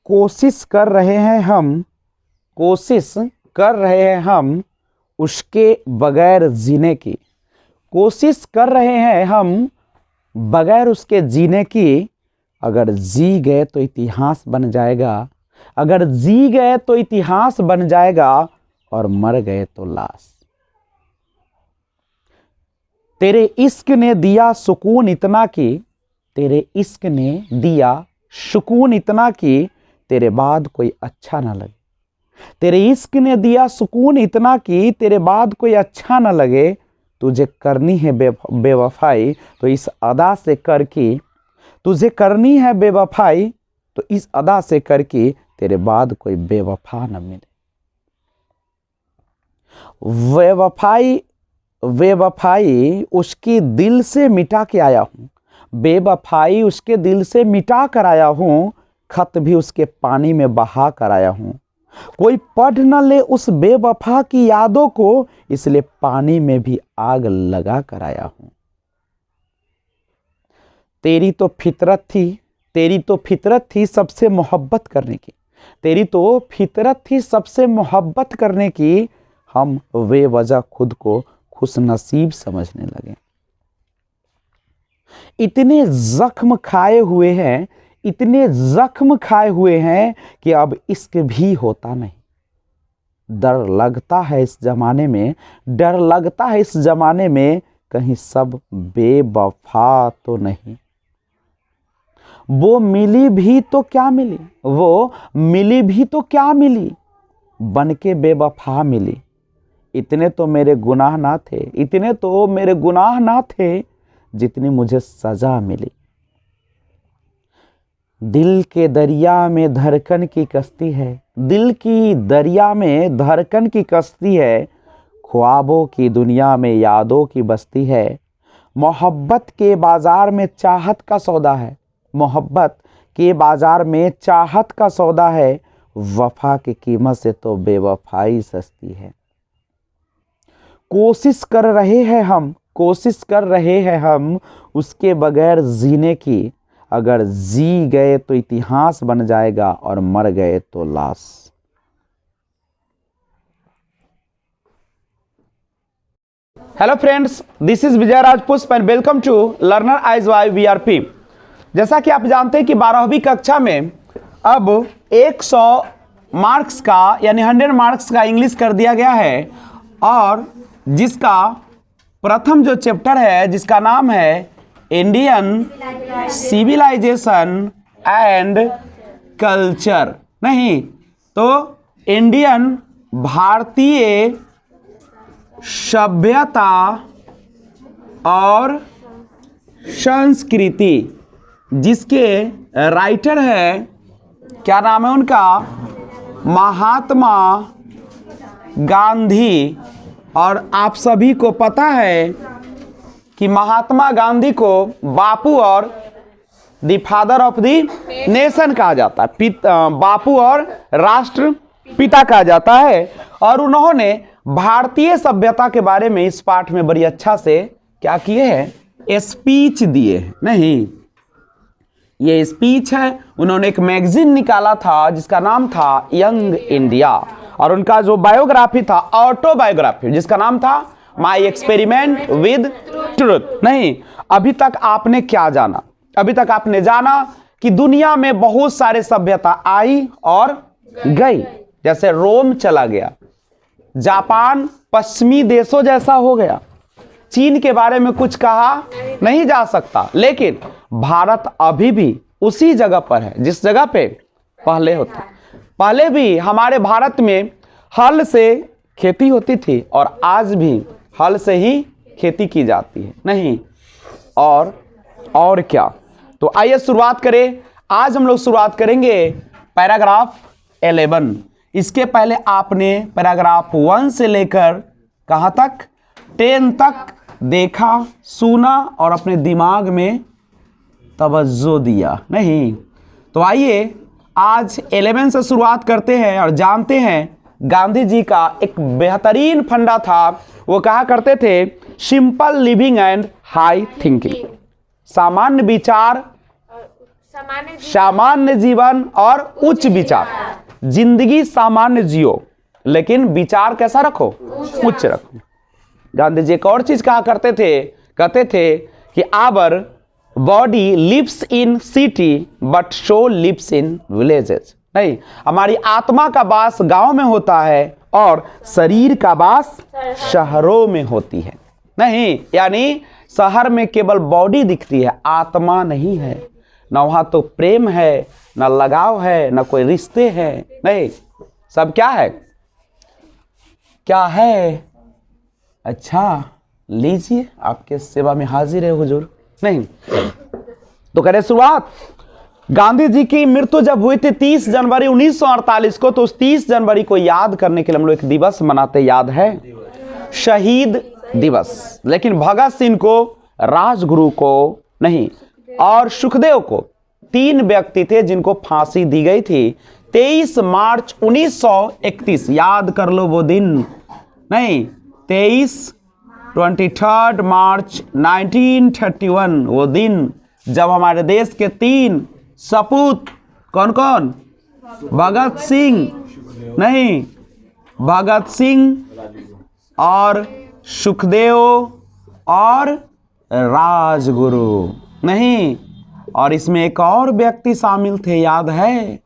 कोशिश कर रहे हैं हम, कोशिश कर रहे हैं हम उसके बगैर जीने की। कोशिश कर रहे हैं हम बगैर उसके जीने की। अगर जी गए तो इतिहास बन जाएगा, अगर जी गए तो इतिहास बन जाएगा, और मर गए तो लाश। तेरे इश्क ने दिया सुकून इतना कि, तेरे इश्क ने दिया सुकून इतना कि तेरे बाद कोई अच्छा ना लगे। तेरे इश्क ने दिया सुकून इतना कि तेरे बाद कोई अच्छा ना लगे। तुझे करनी है बेवफाई तो इस अदा से कर कि, तुझे करनी है बेवफाई तो इस अदा से कर कि तेरे बाद कोई बेवफा न मिले। बेवफाई, बेवफाई उसके दिल से मिटा के आया हूं, बेवफाई उसके दिल से मिटा कर आया हूं, खत भी उसके पानी में बहा कर आया हूं। कोई पढ़ न ले उस बेवफा की यादों को, इसलिए पानी में भी आग लगा कर आया हूं। तेरी तो फितरत थी, तेरी तो फितरत थी सबसे मोहब्बत करने की, तेरी तो फितरत थी सबसे मोहब्बत करने की। हम बेवजह खुद को खुशनसीब समझने लगे। इतने जख्म खाए हुए हैं, इतने जख्म खाए हुए हैं कि अब इश्क भी होता नहीं। डर लगता है इस जमाने में, डर लगता है इस जमाने में, कहीं सब बेवफा तो नहीं। वो मिली भी तो क्या मिली, वो मिली भी तो क्या मिली, बन के बेवफा मिली। इतने तो मेरे गुनाह ना थे, इतने तो मेरे गुनाह ना थे, जितनी मुझे सजा मिली। दिल के दरिया में धड़कन की कश्ती है, दिल की दरिया में धड़कन की कश्ती है, ख्वाबों की दुनिया में यादों की बस्ती है। मोहब्बत के बाजार में चाहत का सौदा है, मोहब्बत के बाजार में चाहत का सौदा है, वफा की कीमत से तो बेवफाई सस्ती है। कोशिश कर रहे हैं हम, कोशिश कर रहे हैं हम उसके बगैर जीने की। अगर जी गए तो इतिहास बन जाएगा, और मर गए तो लाश। Hello friends, this is Vijay Raj Pushp and welcome to learner eyes Y VRP. जैसा कि आप जानते हैं कि 12वीं कक्षा में अब 100 मार्क्स का यानी 100 मार्क्स का इंग्लिश कर दिया गया है, और जिसका प्रथम जो चैप्टर है जिसका नाम है इंडियन सिविलाइजेशन एंड कल्चर, नहीं तो इंडियन भारतीय सभ्यता और संस्कृति, जिसके राइटर है, क्या नाम है उनका, महात्मा गांधी। और आप सभी को पता है कि महात्मा गांधी को बापू और the father of the nation कहा जाता है, बापू और राष्ट्र पिता कहा जाता है। और उन्होंने भारतीय सभ्यता के बारे में इस पाठ में बड़ी अच्छा से क्या किए हैं, स्पीच दिए हैं। नहीं, ये स्पीच है, उन्होंने एक मैगजीन निकाला था जिसका नाम था यंग इंडिया, और उनका जो बायोग्राफी था, ऑटोबायोग्राफी, जिसका नाम था माई एक्सपेरिमेंट विद ट्रुथ। नहीं, अभी तक आपने क्या जाना, अभी तक आपने जाना कि दुनिया में बहुत सारे सभ्यता आई और गई। जैसे रोम चला गया, जापान पश्चिमी देशों जैसा हो गया, चीन के बारे में कुछ कहा नहीं जा सकता, लेकिन भारत अभी भी उसी जगह पर है जिस जगह पे पहले होते। पहले भी हमारे भारत में हल से खेती होती थी, और आज भी हल से ही खेती की जाती है। नहीं, और क्या, तो आइए शुरुआत करें। आज हम लोग शुरुआत करेंगे पैराग्राफ 11। इसके पहले आपने पैराग्राफ 1 से लेकर कहाँ तक, 10 तक देखा, सुना और अपने दिमाग में तवज्जो दिया। नहीं, तो आइए आज 11 से शुरुआत करते हैं और जानते हैं गांधी जी का एक बेहतरीन फंडा था। वो कहा करते थे, simple living and high thinking, सामान्य विचार सामान्य जीवन और उच्च विचार। जिंदगी सामान्य जियो, लेकिन विचार कैसा रखो, उच्च रखो। गांधी जी एक और चीज कहा करते थे, कहते थे कि our body lives in city but soul lives in villages. नहीं, हमारी आत्मा का वास गांव में होता है और शरीर का वास शहरों में होती है। नहीं, यानी शहर में केवल बॉडी दिखती है, आत्मा नहीं है। न वहां तो प्रेम है, न लगाव है, न कोई रिश्ते हैं। नहीं, सब क्या है, क्या है? अच्छा लीजिए, आपके सेवा में हाजिर है हुजूर। नहीं तो करें शुरुआत। गांधी जी की मृत्यु जब हुई थी 30 जनवरी 1948 को, तो उस 30 जनवरी को याद करने के लिए हम लोग एक दिवस मनाते, याद है, शहीद दिवस। लेकिन भगत सिंह को, राजगुरु को नहीं, और सुखदेव को, 3 व्यक्ति थे जिनको फांसी दी गई थी 23 मार्च 1931। याद कर लो वो दिन। नहीं, 23 मार्च 1931 वो दिन जब हमारे देश के 3 सपूत, कौन कौन, भगत सिंह, नहीं, भगत सिंह और सुखदेव और राजगुरु, नहीं, और इसमें एक और व्यक्ति शामिल थे, याद है,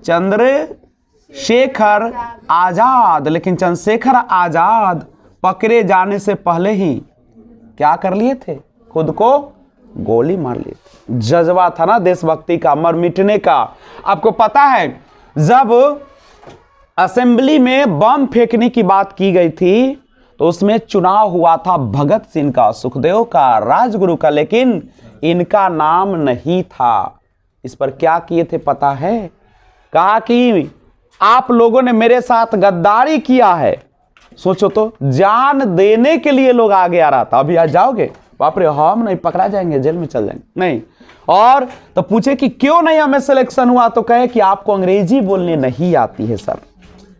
चंद्रशेखर आजाद। लेकिन चंद्रशेखर आजाद पकड़े जाने से पहले ही क्या कर लिए थे, खुद को गोली मार लिए थे। जज्बा था ना देशभक्ति का, मर मिटने का। आपको पता है जब असेंबली में बम फेंकने की बात की गई थी तो उसमें चुनाव हुआ था भगत सिंह का, सुखदेव का, राजगुरु का, लेकिन इनका नाम नहीं था। इस पर क्या किए थे पता है? कहा कि आप लोगों ने मेरे साथ गद्दारी किया है। सोचो तो, जान देने के लिए लोग आगे आ रहा था। अभी आज जाओगे, बाप रे, हम नहीं, पकड़ा जाएंगे, जेल में चल जाएंगे। नहीं, और तो पूछे कि क्यों नहीं हमें सिलेक्शन हुआ, तो कहे कि आपको अंग्रेजी बोलने नहीं आती है सर,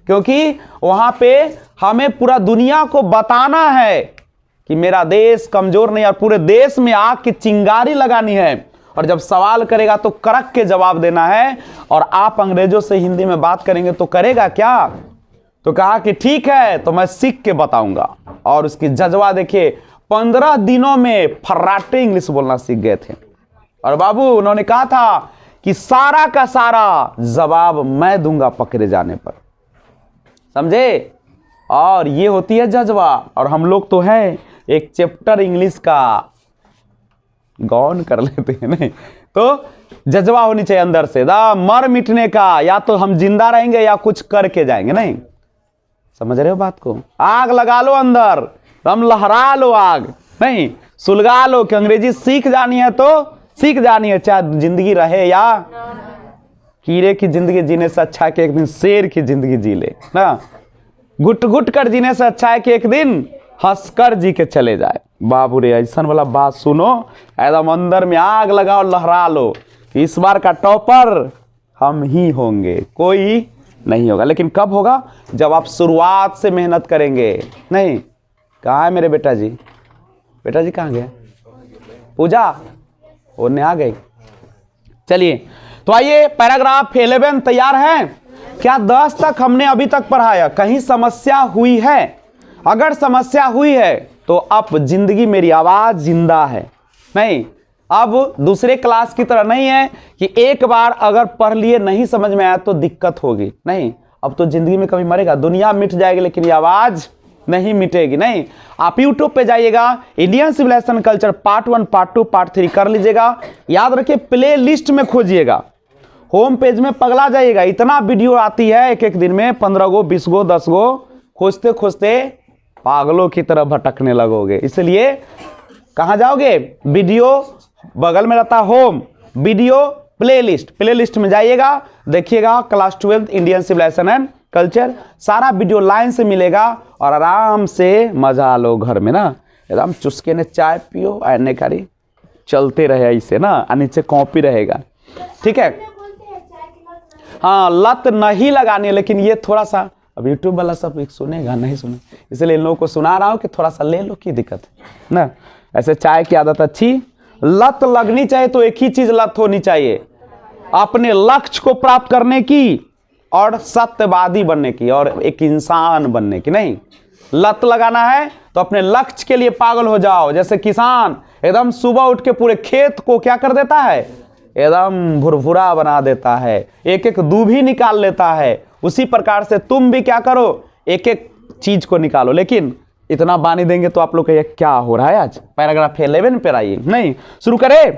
क्योंकि वहां पे हमें पूरा दुनिया को बताना है कि मेरा देश कमजोर नहीं, और पूरे देश में आग की चिंगारी लगानी है, और जब सवाल करेगा तो कड़क के जवाब देना है। और आप अंग्रेजों से हिंदी में बात करेंगे तो करेगा क्या? तो कहा कि ठीक है, तो मैं सीख के बताऊंगा। और उसकी जज्बा देखिए, 15 दिनों में फर्राटे इंग्लिश बोलना सीख गए थे। और बाबू उन्होंने कहा था कि सारा का सारा जवाब मैं दूंगा पकड़े जाने पर, समझे? और ये होती है जज्बा। और हम लोग तो है एक चैप्टर इंग्लिश का गौन कर लेते हैं, नहीं तो जज्बा होनी चाहिए अंदर से, मर मिटने का, या तो हम जिंदा रहेंगे या कुछ करके जाएंगे। नहीं, समझ रहे हो बात को? आग लगा लो अंदर, हम लहरा लो आग, नहीं सुलगा लो कि अंग्रेजी सीख जानी है तो सीख जानी है, चाहे जिंदगी रहे या कीड़े की जिंदगी जीने से अच्छा है कि एक दिन शेर की जिंदगी जी ले ना। घुट घुट कर जीने से अच्छा है कि एक दिन हंसकर जी के चले जाए। बाबू रे, ऐसा वाला बात सुनो, एकदम अंदर में आग लगाओ, लहरा लो कि इस बार का टॉपर हम ही होंगे, कोई नहीं होगा। लेकिन कब होगा? जब आप शुरुआत से मेहनत करेंगे। नहीं, कहाँ है मेरे बेटा जी? बेटा जी कहाँ गए? पूजा उन्हें आ गई। चलिए, तो आइए पैराग्राफ 11 तैयार है क्या? 10 तक हमने अभी तक पढ़ाया। कहीं समस्या हुई है? अगर समस्या हुई है तो अब जिंदगी मेरी आवाज जिंदा है। नहीं, अब दूसरे क्लास की तरह नहीं है कि एक बार अगर पढ़ लिए नहीं समझ में आया तो दिक्कत होगी। नहीं, अब तो जिंदगी में कभी मरेगा, दुनिया मिट जाएगी लेकिन ये आवाज नहीं मिटेगी। नहीं, आप YouTube पे जाइएगा, Indian civilization culture part 1, part 2, part 3 कर लीजिएगा। याद रखिए, प्ले लिस्ट में खोजिएगा, होम पेज में पगला जाइएगा। इतना वीडियो आती है एक एक दिन में, 15 गो, 20 गो, 10 गो, खोजते खोजते पागलों की तरह भटकने लगोगे। इसलिए कहाँ जाओगे? वीडियो बगल में रहता होम, वीडियो प्ले लिस्ट में जाइएगा, देखिएगा class 12 Indian civilization and culture, सारा वीडियो लाइन से मिलेगा और आराम से मजा लो घर में ना, एकदम चुस्के ने चाय पियो, आने कारी चलते रहे ऐसे ना, नीचे कॉपी रहेगा। ठीक है, हाँ, लत नहीं लगानी है, लेकिन ये थोड़ा सा अब यूट्यूब वाला सब सुनेगा नहीं सुने, इसलिए इन लोगों को सुना रहा हूँ कि थोड़ा सा ले लो, की दिक्कत है ना। ऐसे चाय की आदत अच्छी, लत लगनी चाहिए तो एक ही चीज लत होनी चाहिए, अपने लक्ष्य को प्राप्त करने की और सत्यवादी बनने की और एक इंसान बनने की। नहीं, लत लगाना है तो अपने लक्ष्य के लिए पागल हो जाओ। जैसे किसान एकदम सुबह उठ के पूरे खेत को क्या कर देता है, एकदम भुरभुरा बना देता है, एक एक दूभी निकाल लेता है, उसी प्रकार से तुम भी क्या करो, एक एक चीज को निकालो। लेकिन इतना बानी देंगे तो आप लोग कहिए क्या हो रहा है आज, पैराग्राफ 11 पे आइए। नहीं, शुरू करें।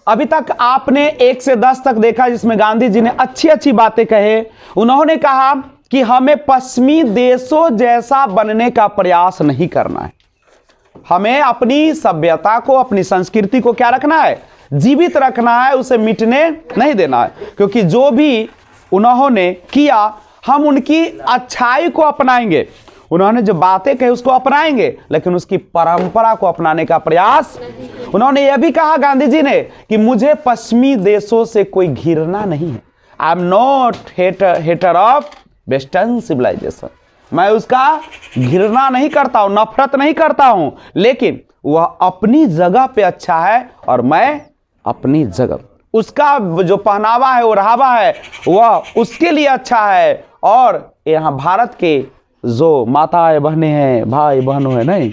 अभी तक आपने 1 से 10 तक देखा जिसमें गांधी जी ने अच्छी अच्छी बातें कहे। उन्होंने कहा कि हमें पश्चिमी देशों जैसा बनने का प्रयास नहीं करना है, हमें अपनी सभ्यता को, अपनी संस्कृति को क्या रखना है, जीवित रखना है, उसे मिटने नहीं देना है। क्योंकि जो भी उन्होंने किया हम उनकी अच्छाई को अपनाएंगे, उन्होंने जो बातें कही उसको अपनाएंगे, लेकिन उसकी परंपरा को अपनाने का प्रयास। उन्होंने यह भी कहा गांधी जी ने कि मुझे पश्चिमी देशों से कोई घृणा नहीं है, I am not hater of western civilization, मैं उसका घृणा नहीं करता हूं, नफरत नहीं करता हूं, लेकिन वह अपनी जगह पे अच्छा है और मैं अपनी जगह, उसका जो पहनावा है, वो रहावा है, वह उसके लिए अच्छा है। और यहाँ भारत के जो माताएं बहनें हैं, भाई बहनों है, नहीं,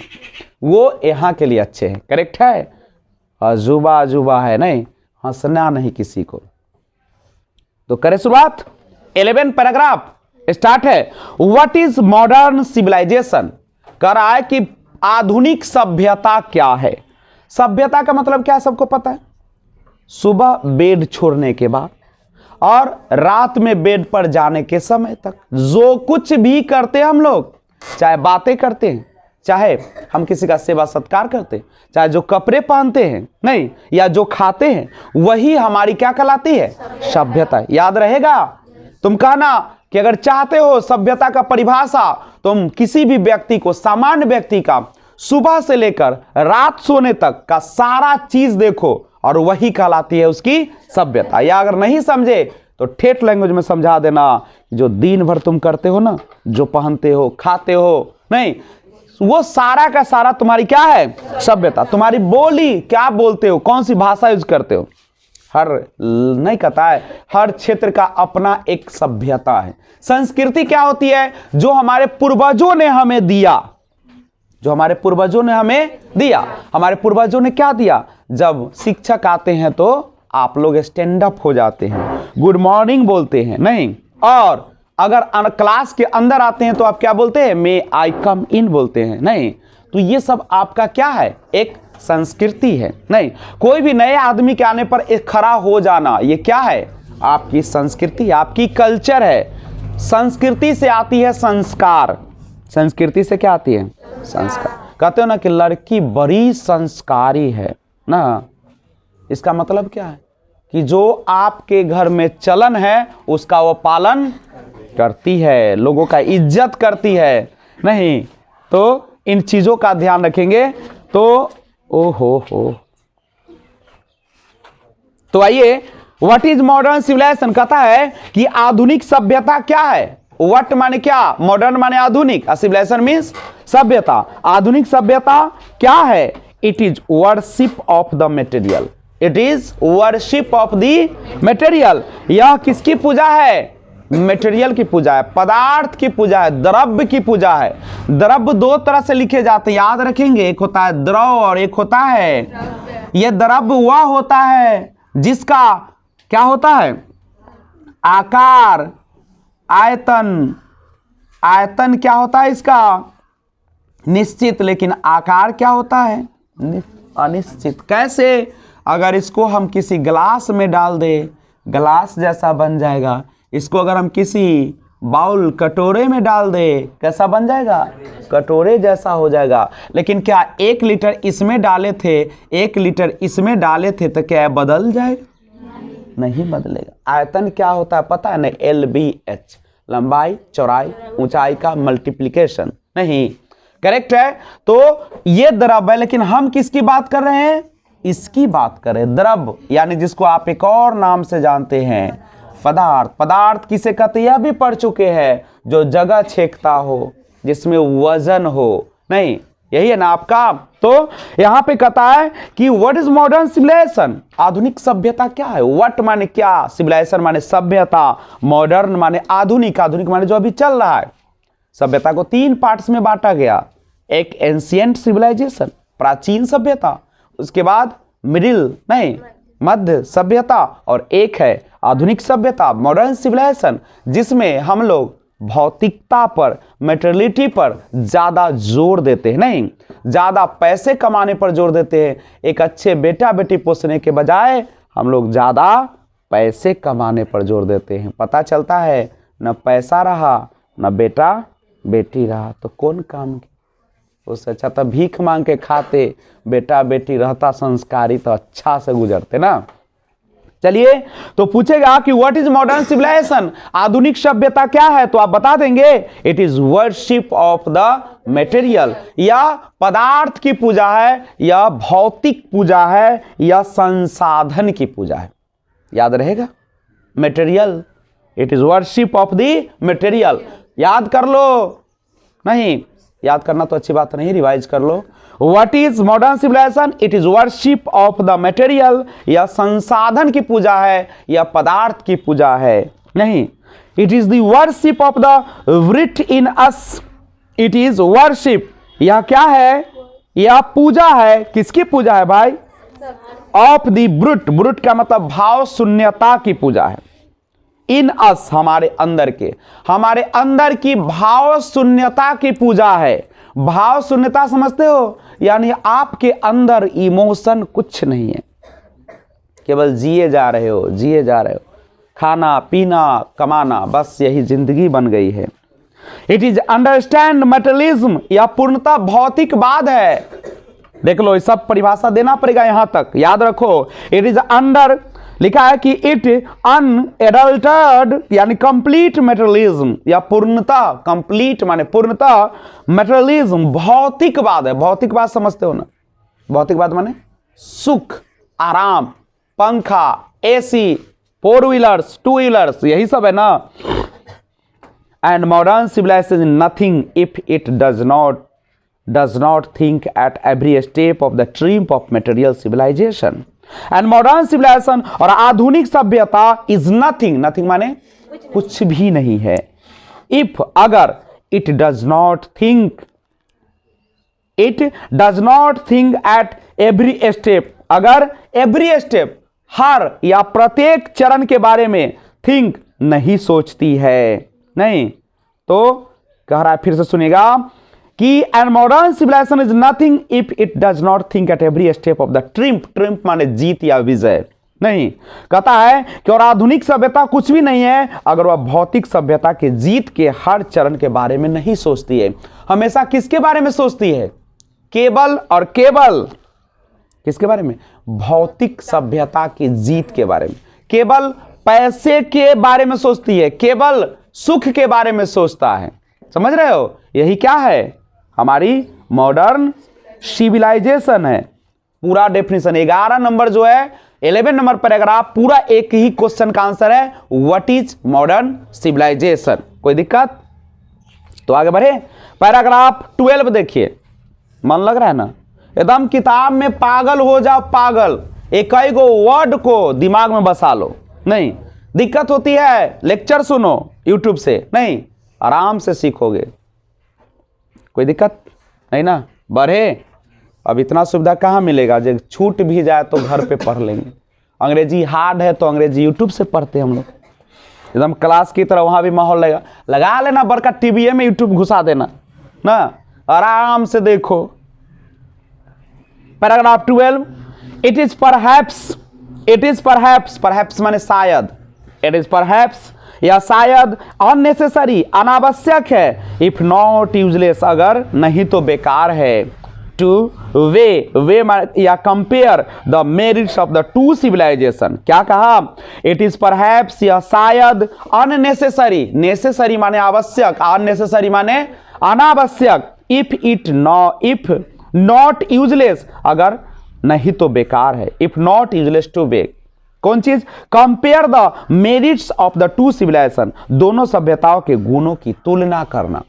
वो यहाँ के लिए अच्छे हैं। करेक्ट है, अजूबा अजूबा है, नहीं, हंसना नहीं किसी को। तो करें शुरुआत। 11 पैराग्राफ स्टार्ट है। व्हाट इज मॉडर्न सिविलाइजेशन, कह रहा है कि आधुनिक सभ्यता क्या है। सभ्यता का मतलब क्या है, सबको पता है। सुबह बेड छोड़ने के बाद और रात में बेड पर जाने के समय तक जो कुछ भी करते हैं हम लोग, चाहे बातें करते हैं, चाहे हम किसी का सेवा सत्कार करते हैं, चाहे जो कपड़े पहनते हैं, नहीं, या जो खाते हैं, वही हमारी क्या कहलाती है, सभ्यता। याद रहेगा, तुम कहना कि अगर चाहते हो सभ्यता का परिभाषा, तुम किसी भी व्यक्ति को, सामान्य व्यक्ति का सुबह से लेकर रात सोने तक का सारा चीज देखो और वही कहलाती है उसकी सभ्यता। या अगर नहीं समझे तो ठेठ लैंग्वेज में समझा देना, जो दिन भर तुम करते हो ना, जो पहनते हो, खाते हो, नहीं, वो सारा का सारा तुम्हारी क्या है, सभ्यता। तुम्हारी बोली, क्या बोलते हो, कौन सी भाषा यूज करते हो, हर नहीं कहता है, हर क्षेत्र का अपना एक सभ्यता है। संस्कृति क्या होती है, जो हमारे पूर्वजों ने हमें दिया, जो हमारे पूर्वजों ने हमें दिया। हमारे पूर्वजों ने क्या दिया, जब शिक्षक आते हैं तो आप लोग स्टैंड अप हो जाते हैं, गुड मॉर्निंग बोलते हैं, नहीं, और अगर क्लास के अंदर आते हैं तो आप क्या बोलते हैं, मे आई कम इन बोलते हैं, नहीं। तो ये सब आपका क्या है, एक संस्कृति है। नहीं, कोई भी नए आदमी के आने पर एक खड़ा हो जाना, ये क्या है, आपकी संस्कृति, आपकी कल्चर है। संस्कृति से आती है संस्कार, संस्कृति से क्या आती है, संस्कार। कहते हो ना कि लड़की बड़ी संस्कारी है ना, इसका मतलब क्या है कि जो आपके घर में चलन है उसका वो पालन करती है, लोगों का इज्जत करती है, नहीं। तो इन चीजों का ध्यान रखेंगे तो हो। तो आइए, व्हाट इज मॉडर्न सिविलाइजेशन, कहता है कि आधुनिक सभ्यता क्या है। व्हाट माने क्या, मॉडर्न माने आधुनिक, सिविलाइजेशन मीन्स सभ्यता। आधुनिक सभ्यता क्या है, it is worship of the material, it is worship of the material. यह किसकी पूजा है, मटेरियल की पूजा है, पदार्थ की पूजा है, द्रव्य की पूजा है। द्रव्य दो तरह से लिखे जाते हैं, याद रखेंगे, एक होता है द्रव और एक होता है, यह द्रव्य वह होता है जिसका क्या होता है, आकार, आयतन। आयतन क्या होता है इसका, निश्चित, लेकिन आकार क्या होता है, अनिश्चित। कैसे, अगर इसको हम किसी ग्लास में डाल दे, ग्लास जैसा बन जाएगा। इसको अगर हम किसी बाउल, कटोरे में डाल दे, कैसा बन जाएगा, कटोरे जैसा हो जाएगा। लेकिन क्या 1 लीटर इसमें डाले थे, 1 लीटर इसमें डाले थे, तो क्या बदल जाएगा, नहीं बदलेगा। आयतन क्या होता है पता है ना, LBH, लंबाई, चौड़ाई, ऊंचाई का मल्टीप्लिकेशन, नहीं, करेक्ट है। तो ये द्रव्य है, लेकिन हम किसकी बात कर रहे हैं, इसकी बात करें, द्रव्य, यानी जिसको आप एक और नाम से जानते हैं पदार्थ। पदार्थ किसे कहते हैं, यह भी पढ़ चुके हैं, जो जगह छेकता हो, जिसमें वजन हो, नहीं, यही है ना आपका। तो यहां पे कहता है कि व्हाट इज मॉडर्न सिविलाइजेशन, आधुनिक सभ्यता क्या है। व्हाट माने क्या, सिविलाइजेशन माने सभ्यता, मॉडर्न माने आधुनिक, आधुनिक माने जो अभी चल रहा है। सभ्यता को 3 पार्ट्स में बांटा गया, एक एंशिएंट सिविलाइजेशन प्राचीन सभ्यता, उसके बाद मध्य सभ्यता, और एक है आधुनिक सभ्यता मॉडर्न सिविलाइजेशन, जिसमें हम लोग भौतिकता पर, मेटेरियलिटी पर ज्यादा जोर देते हैं, नहीं ज्यादा पैसे कमाने पर जोर देते हैं। एक अच्छे बेटा बेटी पोसने के बजाय हम लोग ज्यादा पैसे कमाने पर जोर देते हैं। पता चलता है न पैसा रहा न बेटा बेटी रहा तो कौन काम की। उससे अच्छा तो भीख मांग के खाते, बेटा बेटी रहता संस्कारी तो अच्छा से गुजरते ना। चलिए तो पूछेगा कि व्हाट इज मॉडर्न सिविलाइजेशन, आधुनिक सभ्यता क्या है, तो आप बता देंगे it is worship of the material, या पदार्थ की पूजा है, या भौतिक पूजा है, या संसाधन की पूजा है। याद रहेगा, material, it is worship of the material. याद कर लो, नहीं याद करना तो अच्छी बात नहीं, रिवाइज कर लो। What is modern civilization, it is worship of the material, या संसाधन की पूजा है, या पदार्थ की पूजा है। नहीं, it is the worship of the brute in us, it is worship, यह क्या है, यह पूजा है, किसकी पूजा है भाई, ऑफ द ब्रूट, ब्रूट का मतलब भाव शून्यता की पूजा है। इन अस हमारे अंदर के, हमारे अंदर की भाव शून्यता की पूजा है। भाव शून्यता समझते हो, यानी आपके अंदर इमोशन कुछ नहीं है, केवल जिए जा रहे हो, जिए जा रहे हो, खाना पीना कमाना, बस यही जिंदगी बन गई है। इट इज अंडरस्टैंड मटेरियलिज्म, या पूर्णतः भौतिकवाद है। देख लो, ये सब परिभाषा देना पड़ेगा यहां तक, याद रखो। इट इज अंडर, लिखा है कि इट अनएडल्टर्ड यानी कंप्लीट मटेरियलिज्म, या पूर्णतः, कंप्लीट माने पूर्णतः, मटेरियलिज्म भौतिकवाद है। भौतिकवाद समझते हो ना, भौतिकवाद माने सुख, आराम, पंखा, एसी, 4 व्हीलर्स, 2 व्हीलर्स, यही सब है ना। And modern civilization is nothing if it does not think at every step of the triumph of material civilization. And modern civilization और आधुनिक सभ्यता is nothing, nothing माने कुछ भी नहीं है। if अगर it does not think at every step, अगर every step हर या प्रत्येक चरण के बारे में think नहीं सोचती है, नहीं तो कह रहा है, फिर से सुनिएगा कि and modern civilization is nothing if it does not think at every step of the triumph, triumph माने जीत या विजय, नहीं कहता है कि और आधुनिक सभ्यता कुछ भी नहीं है अगर वह भौतिक सभ्यता के जीत के हर चरण के बारे में नहीं सोचती है। हमेशा किसके बारे में सोचती है, केवल और केवल किसके बारे में, भौतिक सभ्यता की जीत के बारे में, केवल पैसे के बारे में सोचती है, केवल सुख के बारे में सोचता है। समझ रहे हो, यही क्या है हमारी मॉडर्न सिविलाइजेशन है। पूरा डेफिनेशन 11 नंबर जो है 11 नंबर पैराग्राफ पूरा एक ही क्वेश्चन का आंसर है, व्हाट इज मॉडर्न सिविलाइजेशन। कोई दिक्कत, तो आगे बढ़े। पैराग्राफ 12 देखिए, मन लग रहा है ना, एकदम किताब में पागल हो जाओ, पागल, एक ही गो वर्ड को दिमाग में बसा लो। नहीं दिक्कत होती है, लेक्चर सुनो यूट्यूब से, नहीं आराम से सीखोगे, कोई दिक्कत नहीं ना। बढ़े, अब इतना सुविधा कहाँ मिलेगा, जब छूट भी जाए तो घर पे पढ़ लेंगे। अंग्रेजी हार्ड है तो अंग्रेजी यूट्यूब से पढ़ते हम लोग, एकदम क्लास की तरह वहाँ भी माहौल लगा लेना, बड़का टीवी में यूट्यूब घुसा देना ना, आराम से देखो। पैराग्राफ 12, इट इज परहैप्स माने शायद, इट इज परहैप्स या शायद अननेसेसरी अनावश्यक है, इफ नॉट यूजलेस अगर नहीं तो बेकार है, टू वे या compare the merits of the two civilization. क्या कहा, इट इज परहैप्स या शायद अननेसेसरी, नेसेसरी माने आवश्यक, अननेसेसरी माने अनावश्यक, इफ नॉट यूजलेस अगर नहीं तो बेकार है, if not useless to weigh, कौन चीज, compare the merits of the two civilization, दोनों सभ्यताओं के गुणों की तुलना करना।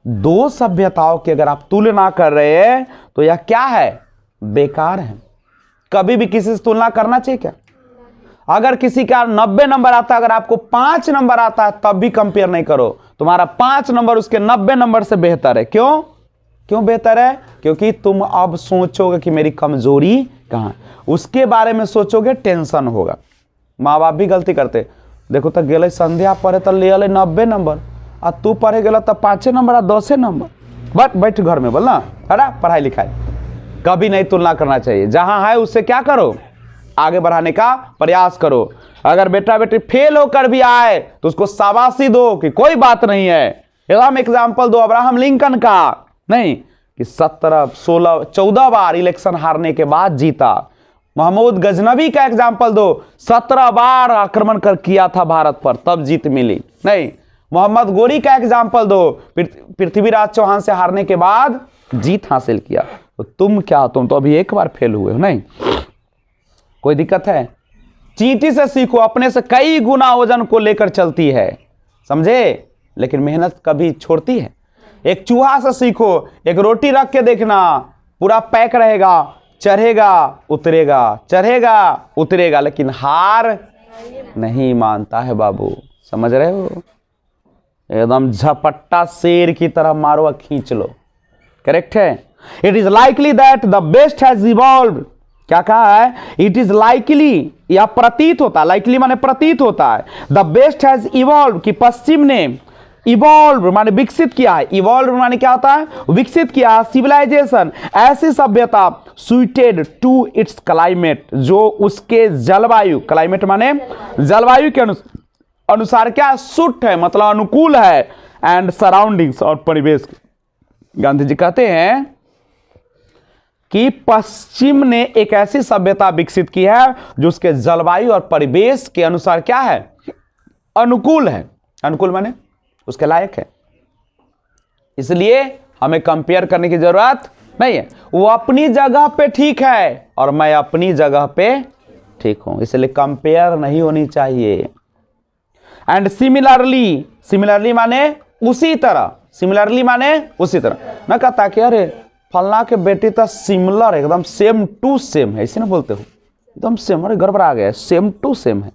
दो सभ्यताओं की अगर आप तुलना कर रहे हैं तो यह क्या है? बेकार है। कभी भी किसी से तुलना करना चाहिए क्या? अगर किसी का 90 नंबर आता है, अगर आपको 5 नंबर आता है, तब भी कंपेयर नहीं करो। तुम्हारा 5 नंबर उसके 90 नंबर से बेहतर है। क्यों? क्यों बेहतर है? क्योंकि तुम अब सोचोगे कि मेरी कमजोरी कहां है, उसके बारे में सोचोगे, टेंशन होगा। माँ बाप भी गलती करते। देखो तो गेले संध्या पढ़े तो ले आले 90 नंबर, आ तू पढ़े गेला तो 5 नंबर आ 10 नंबर। बट बैठ घर में बोलना, है पढ़ाई लिखाई कभी नहीं तुलना करना चाहिए। जहां है उससे क्या करो? आगे बढ़ाने का प्रयास करो। अगर बेटा बेटी फेल होकर भी आए तो उसको शाबाशी दो कि कोई बात नहीं है। एकदम एग्जाम्पल दो अब्राहम लिंकन का, नहीं कि 17, 16, 14 बार इलेक्शन हारने के बाद जीता। महमूद गजनबी का एग्जाम्पल दो, 17 बार आक्रमण कर किया था भारत पर, तब जीत मिली। नहीं, मोहम्मद गोरी का एग्जाम्पल दो, पृथ्वीराज चौहान से हारने के बाद जीत हासिल किया। तो तुम क्या, तुम तो अभी एक बार फेल हुए हो। नहीं, कोई दिक्कत है? चींटी से सीखो, अपने से कई गुना वजन को लेकर चलती है, समझे? लेकिन मेहनत कभी छोड़ती है? एक चूहा से सीखो, एक रोटी रख के देखना, पूरा पैक रहेगा, चढ़ेगा उतरेगा, चढ़ेगा उतरेगा, लेकिन हार नहीं मानता है बाबू। समझ रहे हो? एकदम झपट्टा शेर की तरह मारो, खींच लो। करेक्ट है? It is likely that the best has evolved. क्या कहा है? इट इज लाइकली, या प्रतीत होता है, लाइकली माने प्रतीत होता है, द बेस्ट हैज इवॉल्व, कि पश्चिम ने इवॉल्व माने विकसित किया है। इवॉल्व माने क्या होता है? विकसित किया। सिविलाइजेशन, ऐसी सभ्यता, सुइटेड टू इट्स क्लाइमेट, जो उसके जलवायु, क्लाइमेट माने जलवायु के अनुसार क्या सूट है, मतलब अनुकूल है, एंड सराउंडिंग्स, और परिवेश। गांधी जी कहते हैं कि पश्चिम ने एक ऐसी सभ्यता विकसित की है जो उसके जलवायु और परिवेश के अनुसार क्या है? अनुकूल है। अनुकूल माने उसके लायक है। इसलिए हमें कंपेयर करने की जरूरत नहीं है। वो अपनी जगह पे ठीक है और मैं अपनी जगह पे ठीक हूं, इसलिए कंपेयर नहीं होनी चाहिए। एंड सिमिलरली, सिमिलरली माने उसी तरह, सिमिलरली माने उसी तरह। ना कहता कि अरे फलना के बेटी तो सिमिलर है, एकदम सेम टू सेम है, ऐसे ना बोलते हो, एकदम सेम, अरे गड़बड़ा गया, सेम टू सेम है,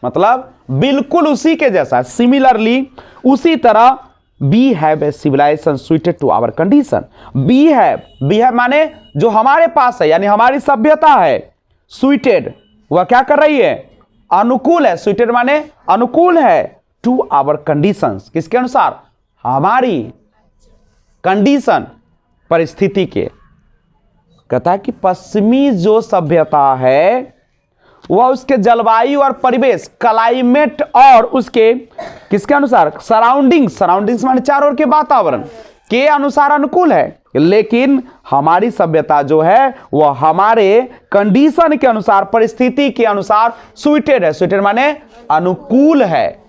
मतलब बिल्कुल उसी के जैसा। सिमिलरली, उसी तरह, we have a civilization suited to our condition. We have माने जो हमारे पास है, यानी हमारी सभ्यता है। सुइटेड, वह क्या कर रही है? अनुकूल है। सुइटेड माने अनुकूल है, टू आवर कंडीशंस, किसके अनुसार? हमारी कंडीशन, परिस्थिति के। कहता है कि पश्चिमी जो सभ्यता है वह उसके जलवायु और परिवेश, क्लाइमेट, और उसके किसके अनुसार? सराउंडिंग्स, सराउंडिंग्स माने चारों ओर के वातावरण के अनुसार अनुकूल है। लेकिन हमारी सभ्यता जो है वह हमारे कंडीशन के अनुसार, परिस्थिति के अनुसार सुइटेड है। सुइटेड माने अनुकूल है।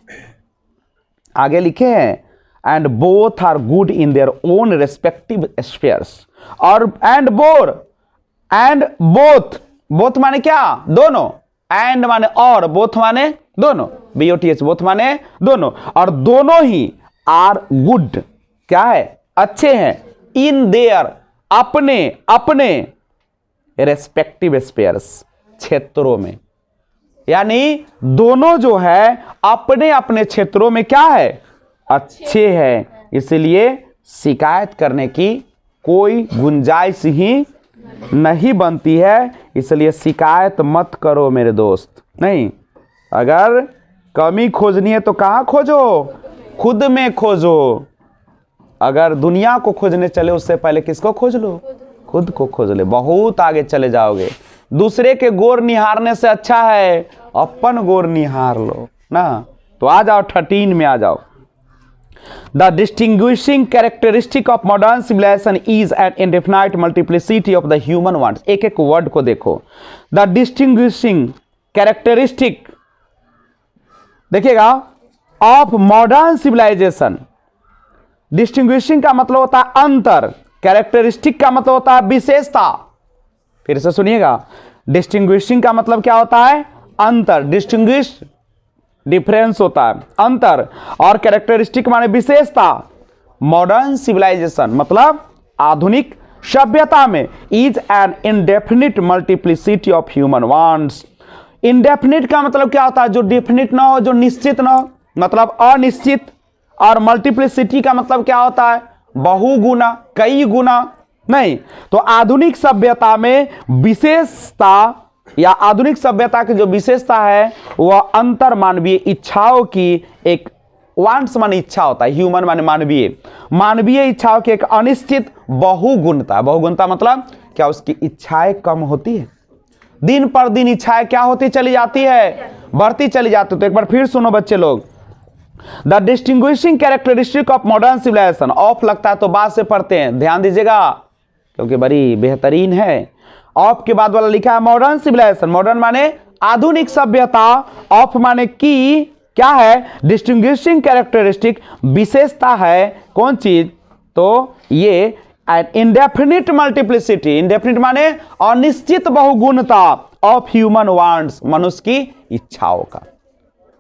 आगे लिखे हैं, and both are good in their own respective spheres. और एंड बोथ माने क्या? दोनों। एंड माने और, बोथ माने दोनों, BOTH, बोथ माने दोनों, और दोनों ही आर गुड, क्या है? अच्छे हैं, इन देयर, अपने रेस्पेक्टिव स्फीयर्स, क्षेत्रों में। यानी दोनों जो है अपने अपने क्षेत्रों में क्या है? अच्छे हैं। इसलिए शिकायत करने की कोई गुंजाइश ही नहीं बनती है। इसलिए शिकायत मत करो मेरे दोस्त। नहीं, अगर कमी खोजनी है तो कहाँ खोजो? खुद में खोजो। अगर दुनिया को खोजने चले उससे पहले किसको खोज लो? खुद को खोज ले, बहुत आगे चले जाओगे। दूसरे के गोर निहारने से अच्छा है अपन गोर निहार लो ना। तो आ जाओ 13 में आ जाओ। The distinguishing characteristic of modern civilization is an indefinite multiplicity of the human wants. एक एक वर्ड को देखो। The distinguishing characteristic, देखिएगा, of modern civilization। डिस्टिंग्विशिंग का मतलब होता है अंतर, कैरेक्टरिस्टिक का मतलब होता है विशेषता। फिर से सुनिएगा, डिस्टिंग्विशिंग का मतलब क्या होता है? अंतर। डिस्टिंग्विश डिफरेंस होता है, अंतर, और कैरेक्टरिस्टिक माने विशेषता। मॉडर्न सिविलाइजेशन मतलब आधुनिक सभ्यता में is an indefinite multiplicity of human wants. Indefinite का मतलब क्या होता है? जो डेफिनिट ना हो, जो निश्चित ना हो, मतलब अनिश्चित। और मल्टीप्लिसिटी का मतलब क्या होता है? बहुगुना, कई गुना नहीं। तो आधुनिक सभ्यता में विशेषता या आधुनिक सभ्यता की जो विशेषता है वह अंतर मानवीय इच्छाओं की एक, वांट्स माने इच्छा होता है, ह्यूमन माने मानवीय, मानवीय इच्छाओं की एक अनिश्चित बहुगुणता। बहुगुणता मतलब क्या? उसकी इच्छाएं कम होती है, दिन पर दिन इच्छाएं क्या होती चली जाती है? बढ़ती चली जाती है। तो एक बार फिर सुनो बच्चे लोग, the distinguishing characteristic of modern civilization. Of लगता है तो बाद से पढ़ते हैं, ध्यान दीजिएगा क्योंकि बड़ी बेहतरीन है। ऑफ के बाद वाला लिखा है मॉडर्न सिविलाइजेशन। मॉडर्न माने आधुनिक सभ्यता, ऑफ माने की क्या है? डिस्टिंग्विशिंग कैरेक्टरिस्टिक, विशेषता है। कौन चीज? तो ये इंडेफिनिट मल्टीप्लिसिटी, इंडेफिनिट माने अनिश्चित बहुगुणता ऑफ ह्यूमन वांट्स, मनुष्य की इच्छाओं का।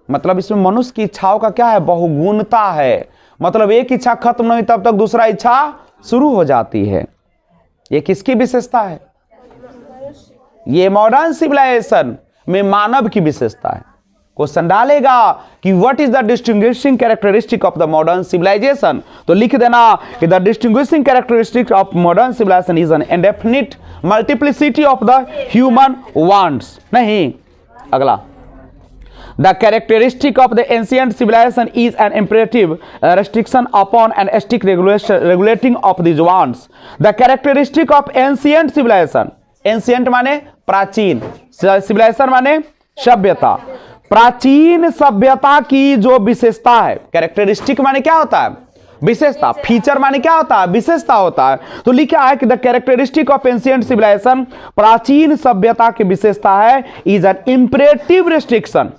मतलब इसमें मनुष्य की इच्छाओं का क्या है? बहुगुणता है। मतलब एक इच्छा खत्म नहीं तब तक दूसरा इच्छा शुरू हो जाती है। ये किसकी विशेषता है? ये मॉडर्न सिविलाइजेशन में मानव की विशेषता है। क्वेश्चन डालेगा कि what is the distinguishing characteristic of the modern civilization, तो लिख देना कि the distinguishing characteristic of modern civilization is an indefinite multiplicity of the human wants. नहीं, अगला, the characteristic of the ancient civilization is an imperative restriction upon and strict regulating of these wants. The characteristic of ancient civilization, ancient माने प्राचीन, civilization माने सभ्यता, प्राचीन सभ्यता की जो विशेषता है। कैरेक्टरिस्टिक माने क्या होता है? विशेषता। फीचर माने क्या होता है? विशेषता होता है। तो लिखा है कि the characteristic of ancient civilization, प्राचीन सभ्यता की विशेषता है is an imperative restriction.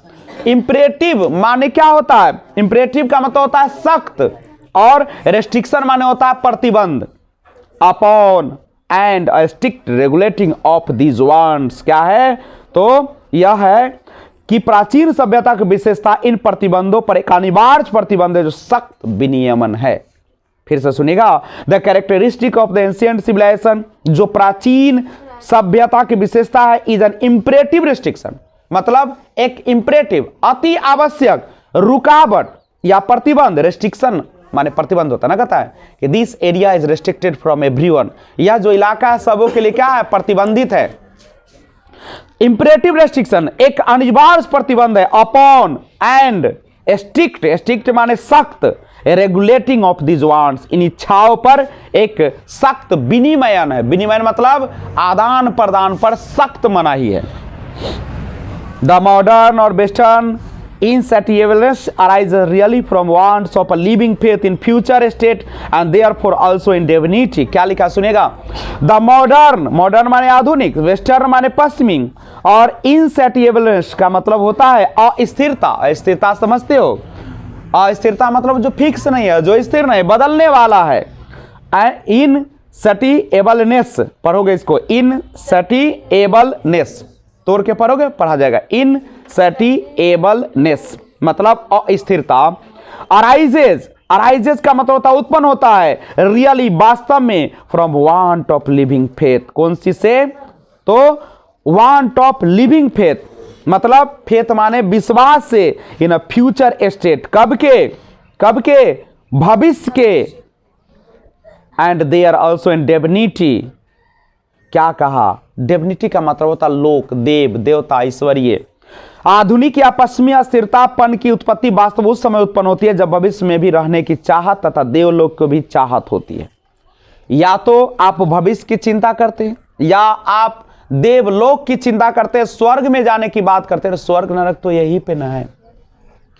Imperative माने क्या होता है? इंपरेटिव का मतलब होता है सख्त, और रेस्ट्रिक्शन माने होता है प्रतिबंध। Upon and strict regulating of these wants क्या है? तो यह है कि प्राचीन सभ्यता की विशेषता इन प्रतिबंधों पर एक अनिवार्य प्रतिबंध है जो सख्त विनियमन है। फिर से सुनिएगा, the characteristic of the ancient civilization, जो प्राचीन सभ्यता की विशेषता है इज एन इंपरेटिव रेस्ट्रिक्शन, मतलब एक इंपरेटिव अति आवश्यक रुकावट या प्रतिबंध। रेस्ट्रिक्शन माने प्रतिबंध होता है ना, कहता है कि this area is restricted from everyone, यह जो इलाका है सबों के लिए क्या है? प्रतिबंधित है। इंपरेटिव रेस्ट्रिक्शन एक अनिवार्य प्रतिबंध है। अपॉन एंड स्ट्रिक्ट, स्ट्रिक्ट माने सख्त, रेगुलेटिंग ऑफ दीज वांट्स, इन इच्छाओं पर एक सख्त विनिमयन है। विनिमयन मतलब आदान प्रदान पर सख्त मनाही है। The modern or Western insatiableness arises really from wants of a living faith in future state and therefore also in divinity। क्या लिखा सुनेगा? The modern, modern माने आधुनिक, Western माने पश्चिमी, और insatiableness का मतलब होता है अस्थिरता। अस्थिरता समझते हो? अस्थिरता मतलब जो फिक्स नहीं है, जो स्थिर नहीं, बदलने वाला है। insatiableness पढ़ोगे इसको, insatiableness तोड़ के पढ़ोगे, पढ़ा जाएगा इनसेटिएबलनेस मतलब अस्थिरता। अराइजेज, अराइजेज का मतलब होता है उत्पन्न होता है, रियली वास्तव में, from want of living faith. कौन सी से? तो वांट ऑफ लिविंग फेथ मतलब फेथ माने विश्वास से, इन अ फ्यूचर स्टेट, कब के? कब के? भविष्य के। And they are also in divinity. क्या कहा? डिविनिटी का मतलब होता लोक, देव, देवता, ईश्वरीय। आधुनिक या पश्चिमी अस्थिरतापन की उत्पत्ति वास्तव उस समय उत्पन्न होती है जब भविष्य में भी रहने की चाहत तथा देवलोक को भी चाहत होती है। या तो आप भविष्य की चिंता करते हैं या आप देवलोक की चिंता करते हैं, स्वर्ग में जाने की बात करते हैं। स्वर्ग नरक तो यही पे न है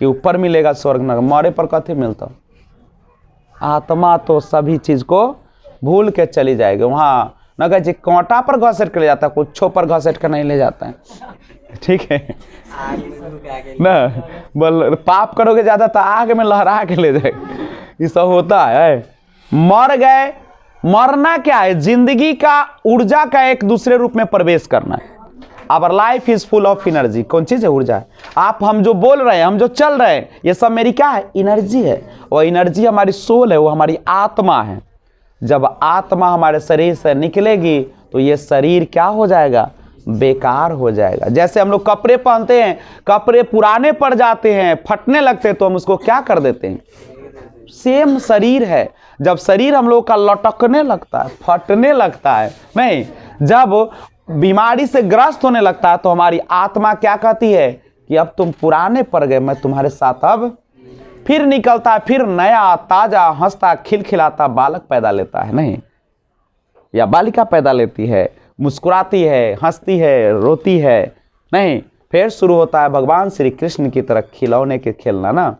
कि ऊपर मिलेगा स्वर्ग नरक, मरे पर कथे मिलता। आत्मा तो सभी चीज को भूल के चली जाएगी वहां। न कहे कांटा पर घसेट के ले जाता है, कुछो पर घसेट कर नहीं ले जाता है, ठीक है ना? बोल पाप करोगे ज्यादा तो आग में लहरा के ले जाएगा, ये सब होता है। मर गए, मरना क्या है? जिंदगी का ऊर्जा का एक दूसरे रूप में प्रवेश करना है। Our life is full of energy. कौन चीज है? ऊर्जा है। आप हम जो बोल रहे हैं, हम जो चल रहे हैं, ये सब मेरी क्या है? एनर्जी है। और एनर्जी हमारी सोल है, वो हमारी आत्मा है। जब आत्मा हमारे शरीर से निकलेगी तो ये शरीर क्या हो जाएगा? बेकार हो जाएगा। जैसे हम लोग कपड़े पहनते हैं, कपड़े पुराने पड़ जाते हैं, फटने लगते हैं, तो हम उसको क्या कर देते हैं? सेम शरीर है। जब शरीर हम लोग का लटकने लगता है, फटने लगता है, नहीं, जब बीमारी से ग्रस्त होने लगता है, तो हमारी आत्मा क्या कहती है कि अब तुम पुराने पड़ गए, मैं तुम्हारे साथ अब फिर निकलता है, फिर नया ताजा हंसता खिलखिलाता बालक पैदा लेता है, नहीं, या बालिका पैदा लेती है, मुस्कुराती है, हंसती है, रोती है, नहीं, फिर शुरू होता है भगवान श्री कृष्ण की तरह खिलौने के खेलना ना।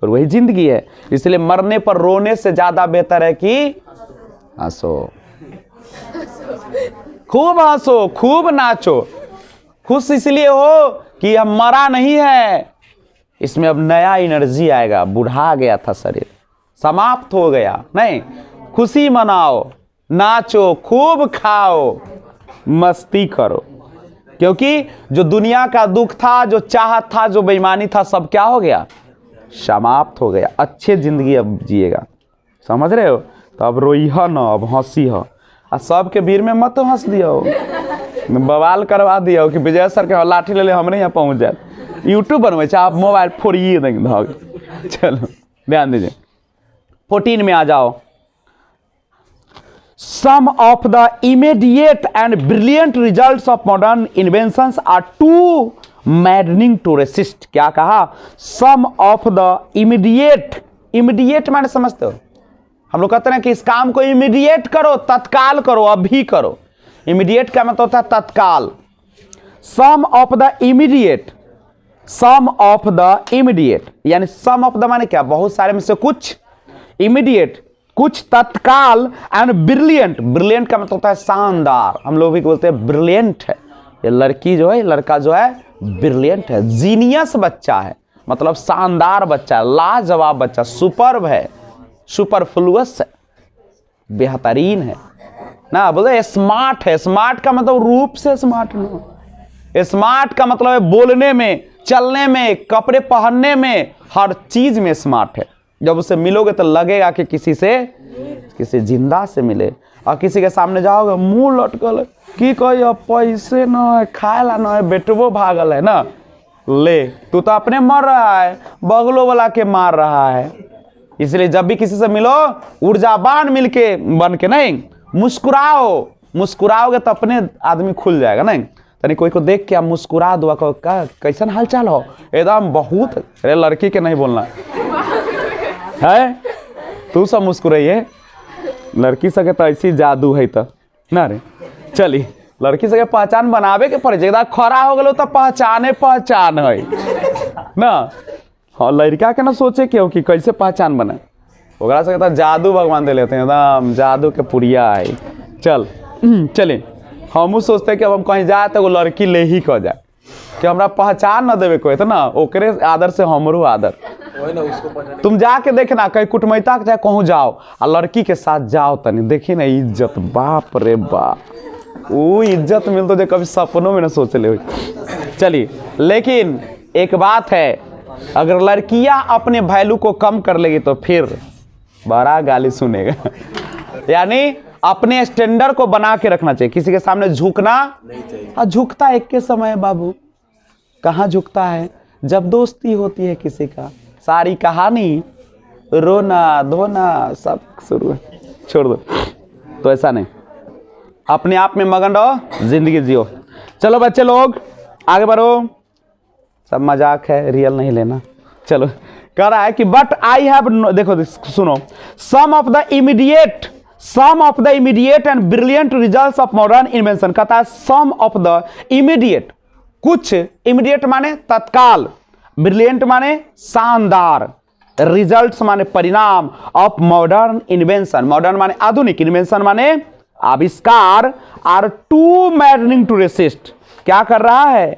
और वही जिंदगी है। इसलिए मरने पर रोने से ज्यादा बेहतर है कि हंसो, खूब हंसो, खूब नाचो। खुश इसलिए हो कि अब मरा नहीं है, इसमें अब नया एनर्जी आएगा। बुढ़ा गया था शरीर, समाप्त हो गया, नहीं, खुशी मनाओ, नाचो, खूब खाओ, मस्ती करो। क्योंकि जो दुनिया का दुख था, जो चाहत था, जो बेईमानी था, सब क्या हो गया? समाप्त हो गया। अच्छे जिंदगी अब जिएगा, समझ रहे हो? तो अब रोई हो ना, अब हंसी हो। आ सबके भीड़ में मत हंस दियो, बवाल करवा दियो कि विजय सर के लाठी ले ले हमरे यहाँ पहुँच जाए। यूट्यूब बनवे आप मोबाइल फोड़िए देंगे। चलो ध्यान दीजिए, 14 में आ जाओ। Some of the immediate and brilliant results of modern inventions are too maddening to resist। क्या कहा? Some of the immediate माने समझते हो? हम लोग कहते हैं कि इस काम को इमीडिएट करो, तत्काल करो, अभी करो। इमीडिएट का मतलब होता है तत्काल। Some of the immediate यानी some of the माने क्या? बहुत सारे में से कुछ, इमीडिएट कुछ तत्काल, एंड ब्रिलियंट, ब्रिलियंट का मतलब होता है शानदार। हम लोग भी बोलते हैं ब्रिलियंट है, ये लड़की जो है, लड़का जो है ब्रिलियंट है, जीनियस बच्चा है, मतलब शानदार बच्चा, लाजवाब बच्चा, सुपर्ब है, सुपरफ्लुअस है, बेहतरीन है ना। बोलते स्मार्ट है। स्मार्ट का मतलब रूप से स्मार्ट नहीं, स्मार्ट का मतलब है बोलने में, चलने में, कपड़े पहनने में, हर चीज में स्मार्ट है। जब उससे मिलोगे तो लगेगा कि किसी जिंदा से मिले। और किसी के सामने जाओगे, मुंह लटकल है, की कहियो पैसे न है, खाए ला न है, बेटवो भागल है ना, ले तू तो अपने मर रहा है, बगलों वाला के मार रहा है। इसलिए जब भी किसी से मिलो, ऊर्जावान मिलके बन के, नहीं, मुस्कुराओ। मुस्कुराओगे तो अपने आदमी खुल जाएगा, नहीं, तनी कोई को देख के आप मुस्कुरा दो, का कैसन हाल चाल हो, एकदम बहुत, अरे लड़की के नहीं बोलना है, तू सब मुस्कुराइए। लड़की सके तो ऐसी जादू है तो ना रे। चली लड़की सके पहचान बनावे के पड़े, एकदम खड़ा हो गलो तो पहचान है ना। हाँ, लड़का के ना सोचे क्यों कि कैसे पहचान बने, ओकरा सके तो जादू भगवान दे लेते हैं, एकदम जादू के पुरिया है। चल चले, हम सोचते हैं कि अब हम कहीं जाए तो वो लड़की ले ही कह जाए कि हमरा पहचान न देवे कोई, तो ना ओकरे आदर से हमरो आदर। तुम जाके देखना कहीं कुटमैता के चाहे कहूँ जाओ, आ लड़की के साथ जाओ, तनी देखी ना इज्जत, बाप रे बाप, वो इज्जत मिलता जो कभी सपनों में ना सोच ले। चलिए, लेकिन एक बात है, अगर लड़कियां अपने वैल्यू को कम कर लेगी तो फिर बड़ा गाली सुनेगा। यानी अपने स्टैंडर्ड को बना के रखना चाहिए, किसी के सामने झुकना नहीं चाहिए। झुकता एक के समय बाबू, कहाँ झुकता है? जब दोस्ती होती है किसी का, सारी कहानी रोना धोना सब शुरू है, छोड़ दो। तो ऐसा नहीं, अपने आप में मगन रहो, जिंदगी जियो। चलो बच्चे लोग आगे बढ़ो, सब मजाक है, रियल नहीं लेना। चलो, कह रहा है कि बट आई हैव, देखो सुनो, some of the immediate and brilliant results of modern invention. कहता है सम ऑफ द इमीडिएट, कुछ, इमीडिएट माने तत्काल, ब्रिलियंट माने शानदार, रिजल्ट्स माने परिणाम, ऑफ मॉडर्न इन्वेंशन, मॉडर्न माने आधुनिक, इन्वेंशन माने आविष्कार, are too maddening to resist, क्या कर रहा है?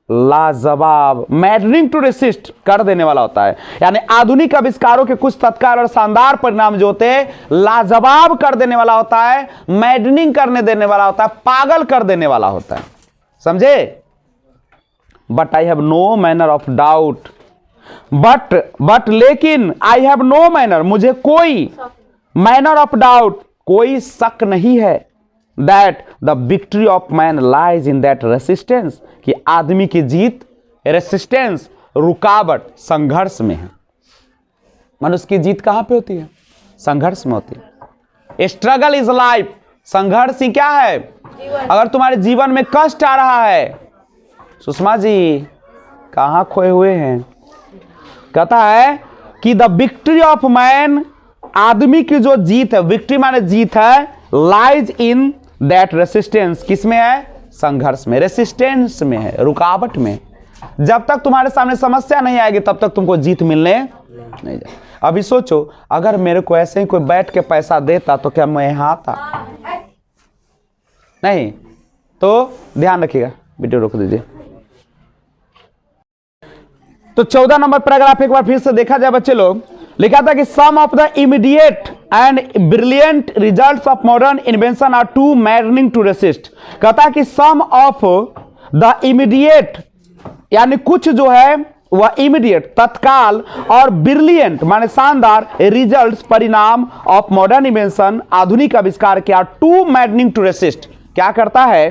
लाजवाब, मैडनिंग टू रेसिस्ट, कर देने वाला होता है। यानी आधुनिक आविष्कारों के कुछ तत्काल और शानदार परिणाम जो होते हैं, लाजवाब कर देने वाला होता है, मैडनिंग करने देने वाला होता है, पागल कर देने वाला होता है। समझे? But I have no manner of doubt, but लेकिन आई हैव नो मैनर, मुझे कोई मैनर ऑफ डाउट, कोई शक नहीं है, that the victory of man lies in that resistance, कि आदमी की जीत रेसिस्टेंस, रुकावट, संघर्ष में है। मनुष्य की जीत कहां पे होती है? संघर्ष में होती है। स्ट्रगल इज लाइफ, संघर्ष ही क्या है? अगर तुम्हारे जीवन में कष्ट आ रहा है, सुषमा जी कहां खोए हुए हैं, कहता है कि द विक्ट्री ऑफ मैन, आदमी की जो जीत है, विक्ट्री माने जीत है, लाइज इन दैट रेसिस्टेंस, किसमें है? संघर्ष में, रेसिस्टेंस में है, रुकावट में। जब तक तुम्हारे सामने समस्या नहीं आएगी तब तक तुमको जीत मिलने नहीं जाए। अभी सोचो, अगर मेरे को ऐसे ही कोई बैठ के पैसा देता तो क्या मैं यहां आता? नहीं। तो ध्यान रखिएगा, वीडियो रोक दीजिए। तो 14 नंबर पैराग्राफ एक बार फिर से देखा जाए बच्चे लोग, लिखा था कि some of the immediate and brilliant results of modern invention are too maddening to resist. कहता है कि सम ऑफ द इमीडिएट, यानी कुछ जो है वह इमीडिएट, तत्काल, और ब्रिलियंट माने शानदार, रिजल्ट्स, परिणाम ऑफ मॉडर्न इन्वेंशन, आधुनिक आविष्कार के, are too maddening to resist, क्या करता है?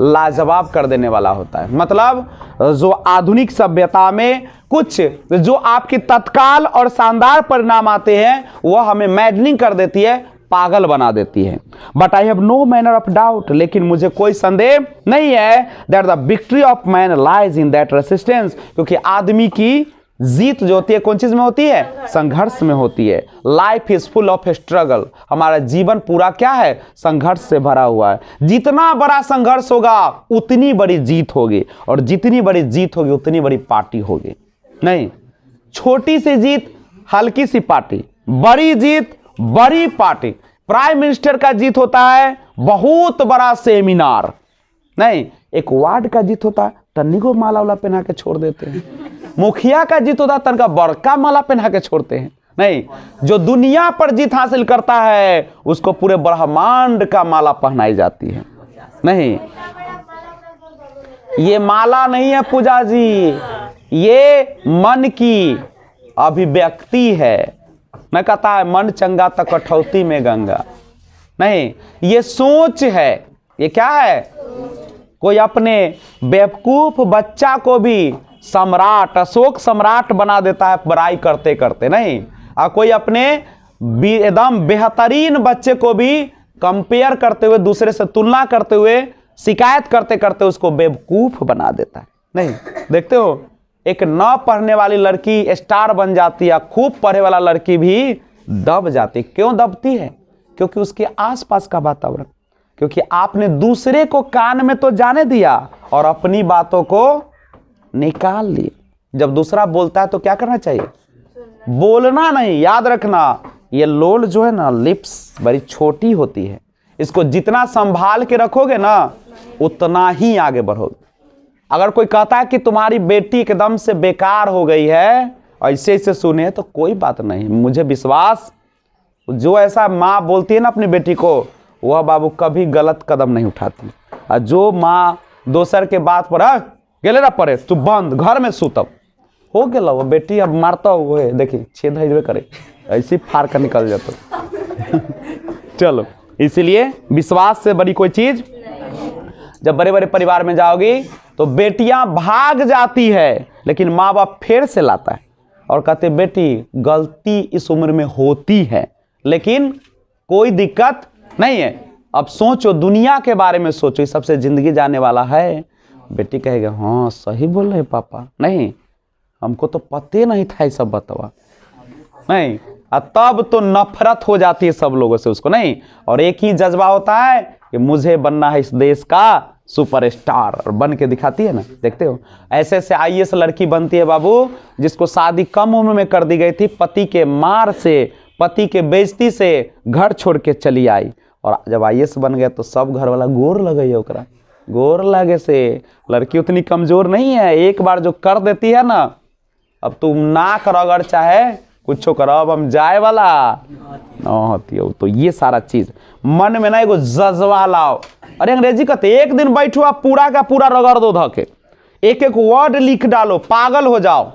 लाजवाब कर देने वाला होता है। मतलब जो आधुनिक सभ्यता में कुछ जो आपके तत्काल और शानदार परिणाम आते हैं वह हमें मैडनिंग कर देती है, पागल बना देती है। But I have no manner of doubt, लेकिन मुझे कोई संदेह नहीं है, that the victory of man lies in that resistance, क्योंकि आदमी की जीत जो होती है कौन चीज में होती है? संघर्ष में होती है। Life is full of struggle, हमारा जीवन पूरा क्या है? संघर्ष से भरा हुआ है। जितना बड़ा संघर्ष होगा उतनी बड़ी जीत होगी, और जितनी बड़ी जीत होगी उतनी बड़ी पार्टी होगी। नहीं, छोटी सी जीत हल्की सी पार्टी, बड़ी जीत बड़ी पार्टी। प्राइम मिनिस्टर का जीत होता है बहुत बड़ा सेमिनार, नहीं, एक वार्ड का जीत होता है तन्नी को माला वाला पहना के छोड़ देते हैं। मुखिया का जीत होता है तन का बड़का माला पहना के छोड़ते हैं। नहीं, जो दुनिया पर जीत हासिल करता है उसको पूरे ब्रह्मांड का माला पहनाई जाती है। नहीं, ये माला नहीं है पूजा जी, ये मन की अभिव्यक्ति है। मैं कहता है मन चंगा तक कठौती में गंगा। नहीं, ये सोच है। ये क्या है? कोई अपने बेवकूफ बच्चा को भी सम्राट, अशोक सम्राट बना देता है बड़ाई करते करते। नहीं, और कोई अपने एकदम बेहतरीन बच्चे को भी कंपेयर करते हुए, दूसरे से तुलना करते हुए, शिकायत करते करते उसको बेवकूफ बना देता है। नहीं, देखते हो एक न पढ़ने वाली लड़की स्टार बन जाती है, खूब पढ़े वाला लड़की भी दब जाती। क्यों दबती है? क्योंकि उसके आसपास का वातावरण, क्योंकि आपने दूसरे को कान में तो जाने दिया और अपनी बातों को निकाल ली। जब दूसरा बोलता है तो क्या करना चाहिए? बोलना नहीं। याद रखना, ये लोल जो है ना, लिप्स बड़ी छोटी होती है, इसको जितना संभाल के रखोगे ना उतना ही आगे बढ़ोगे। अगर कोई कहता है कि तुम्हारी बेटी एकदम से बेकार हो गई है, ऐसे ऐसे सुने, तो कोई बात नहीं, मुझे विश्वास, जो ऐसा माँ बोलती है ना अपनी बेटी को, वह बाबू कभी गलत कदम नहीं उठाती। और जो माँ दोसर के बात पर गेले ना पड़े, तू बंद घर में सुतब, हो गया वो बेटी अब मारता हुआ है, देखिए छेद है करे, ऐसी फाड़ कर निकल जाता। चलो, इसलिए विश्वास से बड़ी कोई चीज। जब बड़े बड़े परिवार में जाओगी तो बेटियां भाग जाती है, लेकिन माँ बाप फिर से लाता है और कहते बेटी गलती इस उम्र में होती है, लेकिन कोई दिक्कत नहीं है। अब सोचो, दुनिया के बारे में सोचो, इस सबसे जिंदगी जाने वाला है। बेटी कहेगा हाँ सही बोल रहे पापा, नहीं हमको तो पते नहीं था ये सब बतवा, नहीं। तब तो नफरत हो जाती है सब लोगों से उसको, नहीं। और एक ही जज्बा होता है कि मुझे बनना है इस देश का सुपरस्टार, और बन के दिखाती है ना। देखते हो ऐसे ऐसे आईएएस लड़की बनती है बाबू, जिसको शादी कम उम्र में कर दी गई थी, पति के मार से, पति के बेइज्जती से घर छोड़ के चली आई, और जब आईएएस बन गया तो सब घर वाला गोर लगे ओकरा। गोर लगे से लड़की उतनी कमजोर नहीं है, एक बार जो कर देती है ना, अब तुम नाक रगड़ चाहे कुछ करब हम जाए वाला न हतियो। तो ये सारा चीज मन में ना एगो जज्बा लाओ। अरे अंग्रेजी कहते एक दिन बैठो आप पूरा का पूरा रगड़ दो धके, एक एक वर्ड लिख डालो, पागल हो जाओ।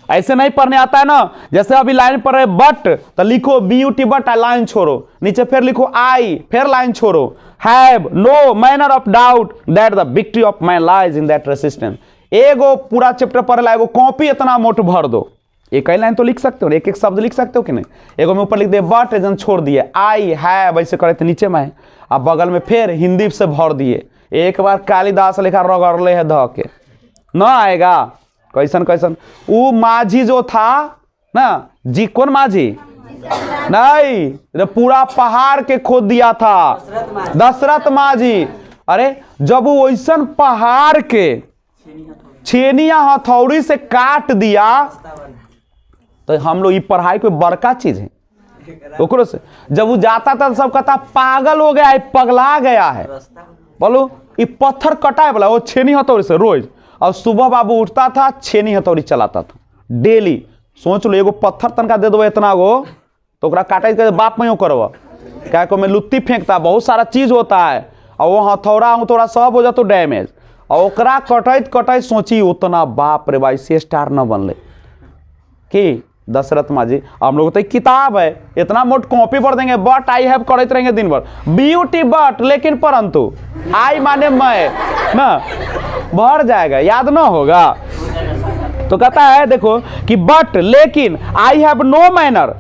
ऐसे नहीं पढ़ने आता है ना, जैसे अभी लाइन पढ़ रहे बट तो लिखो BUT बट, लाइन छोड़ो, नीचे फिर लिखो आई, फिर लाइन छोड़ो, have no manner of doubt that the victory of man lies in that resistance. एगो पूरा चैप्टर पढ़ला, एगो कॉपी इतना मोट भर दो, एक ही लाइन तो लिख सकते हो, एक एक शब्द लिख सकते हो कि नहीं। एगो में ऊपर लिख दिए बट, एजन छोड़ दिए, आई हैव ऐसे करे तो नीचे में, अब बगल में फिर हिंदी से भर दिए। एक बार कालिदास लिखा रगड़ले है ध के न आएगा। कैसन कैसन वो माझी जो था ना जी, कौन माझी नहीं, पूरा पहाड़ के खोद दिया था दशरथ माझी। अरे जब वो वैसन पहाड़ के छेनिया हथौड़ी से काट दिया तो हम लोग ये पढ़ाई कोई बड़का चीज है ओकरो से। जब वो जाता था सब कहता पागल हो गया है, पगला गया है। बोलो ये पत्थर कटाए वाला वो छेनी हथौड़ी से रोज, और सुबह बाबू उठता था छेनी हथौड़ी चलाता था डेली। सोच लो एगो पत्थर तनका दे दो इतना गो तो ओकरा काटे के बाप में करब, क्या को में लुत्ती फेंकता, बहुत सारा चीज होता है, और वो हथौड़ा सब हो जातो डैमेज, और ओकरा कटैत कटैत सोची उतना बाप रे भाई से स्टार न बनले कि दशरथ माझी। हम लोग तो किताब है इतना मोट कॉपी पढ़ देंगे, बट आई हैव करते रहेंगे दिन भर, BUT बट, लेकिन परंतु आई माने मैं ना भर जाएगा, याद ना होगा। तो कहता है देखो कि बट लेकिन I have no manner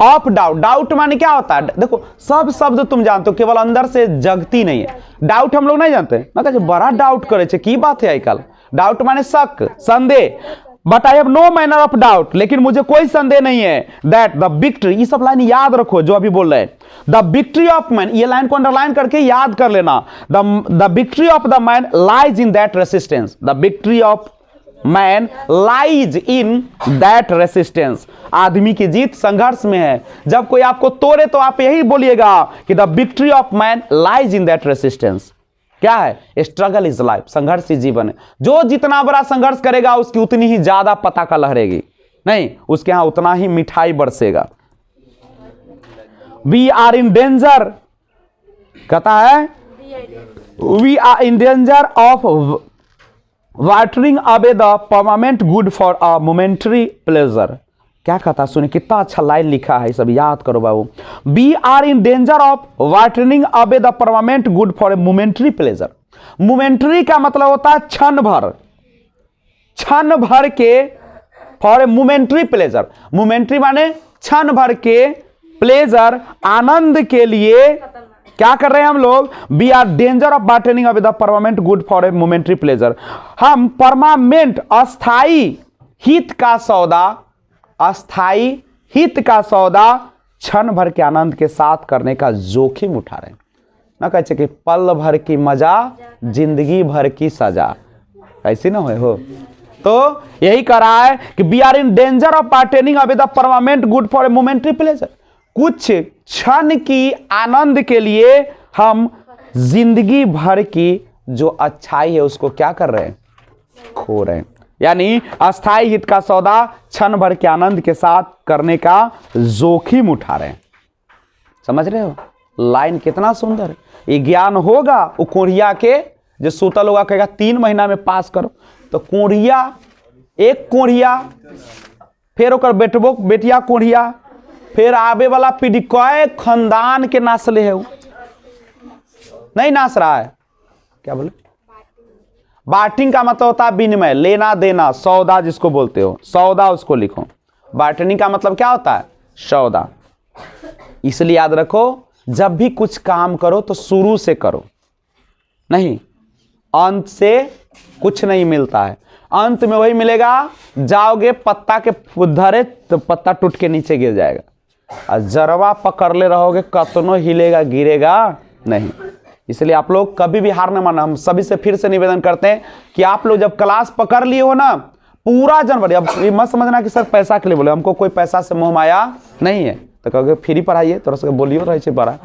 of doubt. Doubt माने क्या होता है, देखो सब शब्द तुम जानते हो, केवल अंदर से जगती नहीं है। डाउट हम लोग नहीं जानते ना, कहते बड़ा डाउट करे छे, की बात है आजकल। डाउट माने शक, संदेह। But I have no manner of doubt, लेकिन मुझे कोई संदेह नहीं है दैट द विक्ट्री, ये सब लाइन याद रखो जो अभी बोल रहे हैं। द विक्ट्री ऑफ मैन, ये लाइन को अंडरलाइन करके याद कर लेना। The victory of the man lies in that resistance. The victory of man lies in that resistance. आदमी की जीत संघर्ष में है। जब कोई आपको तोड़े तो आप यही बोलिएगा कि the victory of man lies in that resistance. क्या है, स्ट्रगल इज लाइफ, संघर्ष ही जीवन है। जो जितना बड़ा संघर्ष करेगा उसकी उतनी ही ज्यादा पताका लहरेगी, नहीं उसके यहां उतना ही मिठाई बरसेगा। वी आर इन डेंजर, कहता है we are in danger of watering away the permanent good for a momentary pleasure. क्या कहता सुनिए, कितना अच्छा लाइन लिखा है, सब याद करो बाबू। We are in danger of watering away the permanent good for a momentary pleasure. Momentary का मतलब होता है क्षण भर, क्षण भर के, for a momentary pleasure. Momentary माने क्षण भर के, प्लेजर आनंद के लिए क्या कर रहे हैं हम लोग। We are danger of watering away the permanent good for a momentary pleasure. हम परमानेंट अस्थाई हित का सौदा, अस्थाई हित का सौदा क्षण भर के आनंद के साथ करने का जोखिम उठा रहे हैं। ना कहे कि पल भर की मजा जिंदगी भर की सजा, ऐसी ना हो। तो यही कह रहा है कि we are in danger of bartering away the permanent good for a momentary pleasure. कुछ क्षण की आनंद के लिए हम जिंदगी भर की जो अच्छाई है उसको क्या कर रहे हैं, खो रहे हैं। यानी अस्थाई हित का सौदा क्षण भर के आनंद के साथ करने का जोखिम उठा रहे हैं। समझ रहे हो लाइन कितना सुंदर है। ये ज्ञान होगा वो कोढ़िया के जो सूतल होगा कहेगा 3 महीना में पास करो, तो कोढ़िया एक कोढ़िया, फिर ओकर बेटबो बेटिया कोढ़िया, फिर आवे वाला पीढ़ी कई खानदान के नासले है, नहीं नास रहा है। क्या बोले, बार्टिंग का मतलब होता है विनिमय, लेना देना, सौदा जिसको बोलते हो, सौदा उसको लिखो। बार्टिंग का मतलब क्या होता है, सौदा। इसलिए याद रखो जब भी कुछ काम करो तो शुरू से करो, नहीं अंत से कुछ नहीं मिलता है। अंत में वही मिलेगा, जाओगे पत्ता के धरे तो पत्ता टूट के नीचे गिर जाएगा, और जरवा पकड़ ले रहोगे कतनो हिलेगा गिरेगा नहीं। इसलिए आप लोग कभी भी हार न माना। हम सभी से फिर से निवेदन करते हैं कि आप लोग जब क्लास पकड़ लिए हो ना पूरा जनवरी, अब ये मत समझना कि सर पैसा के लिए बोले, हमको कोई पैसा से मोह माया नहीं है। तो कहोगे फ्री पढ़ाइए थोड़ा सा बोलियो रहे बड़ा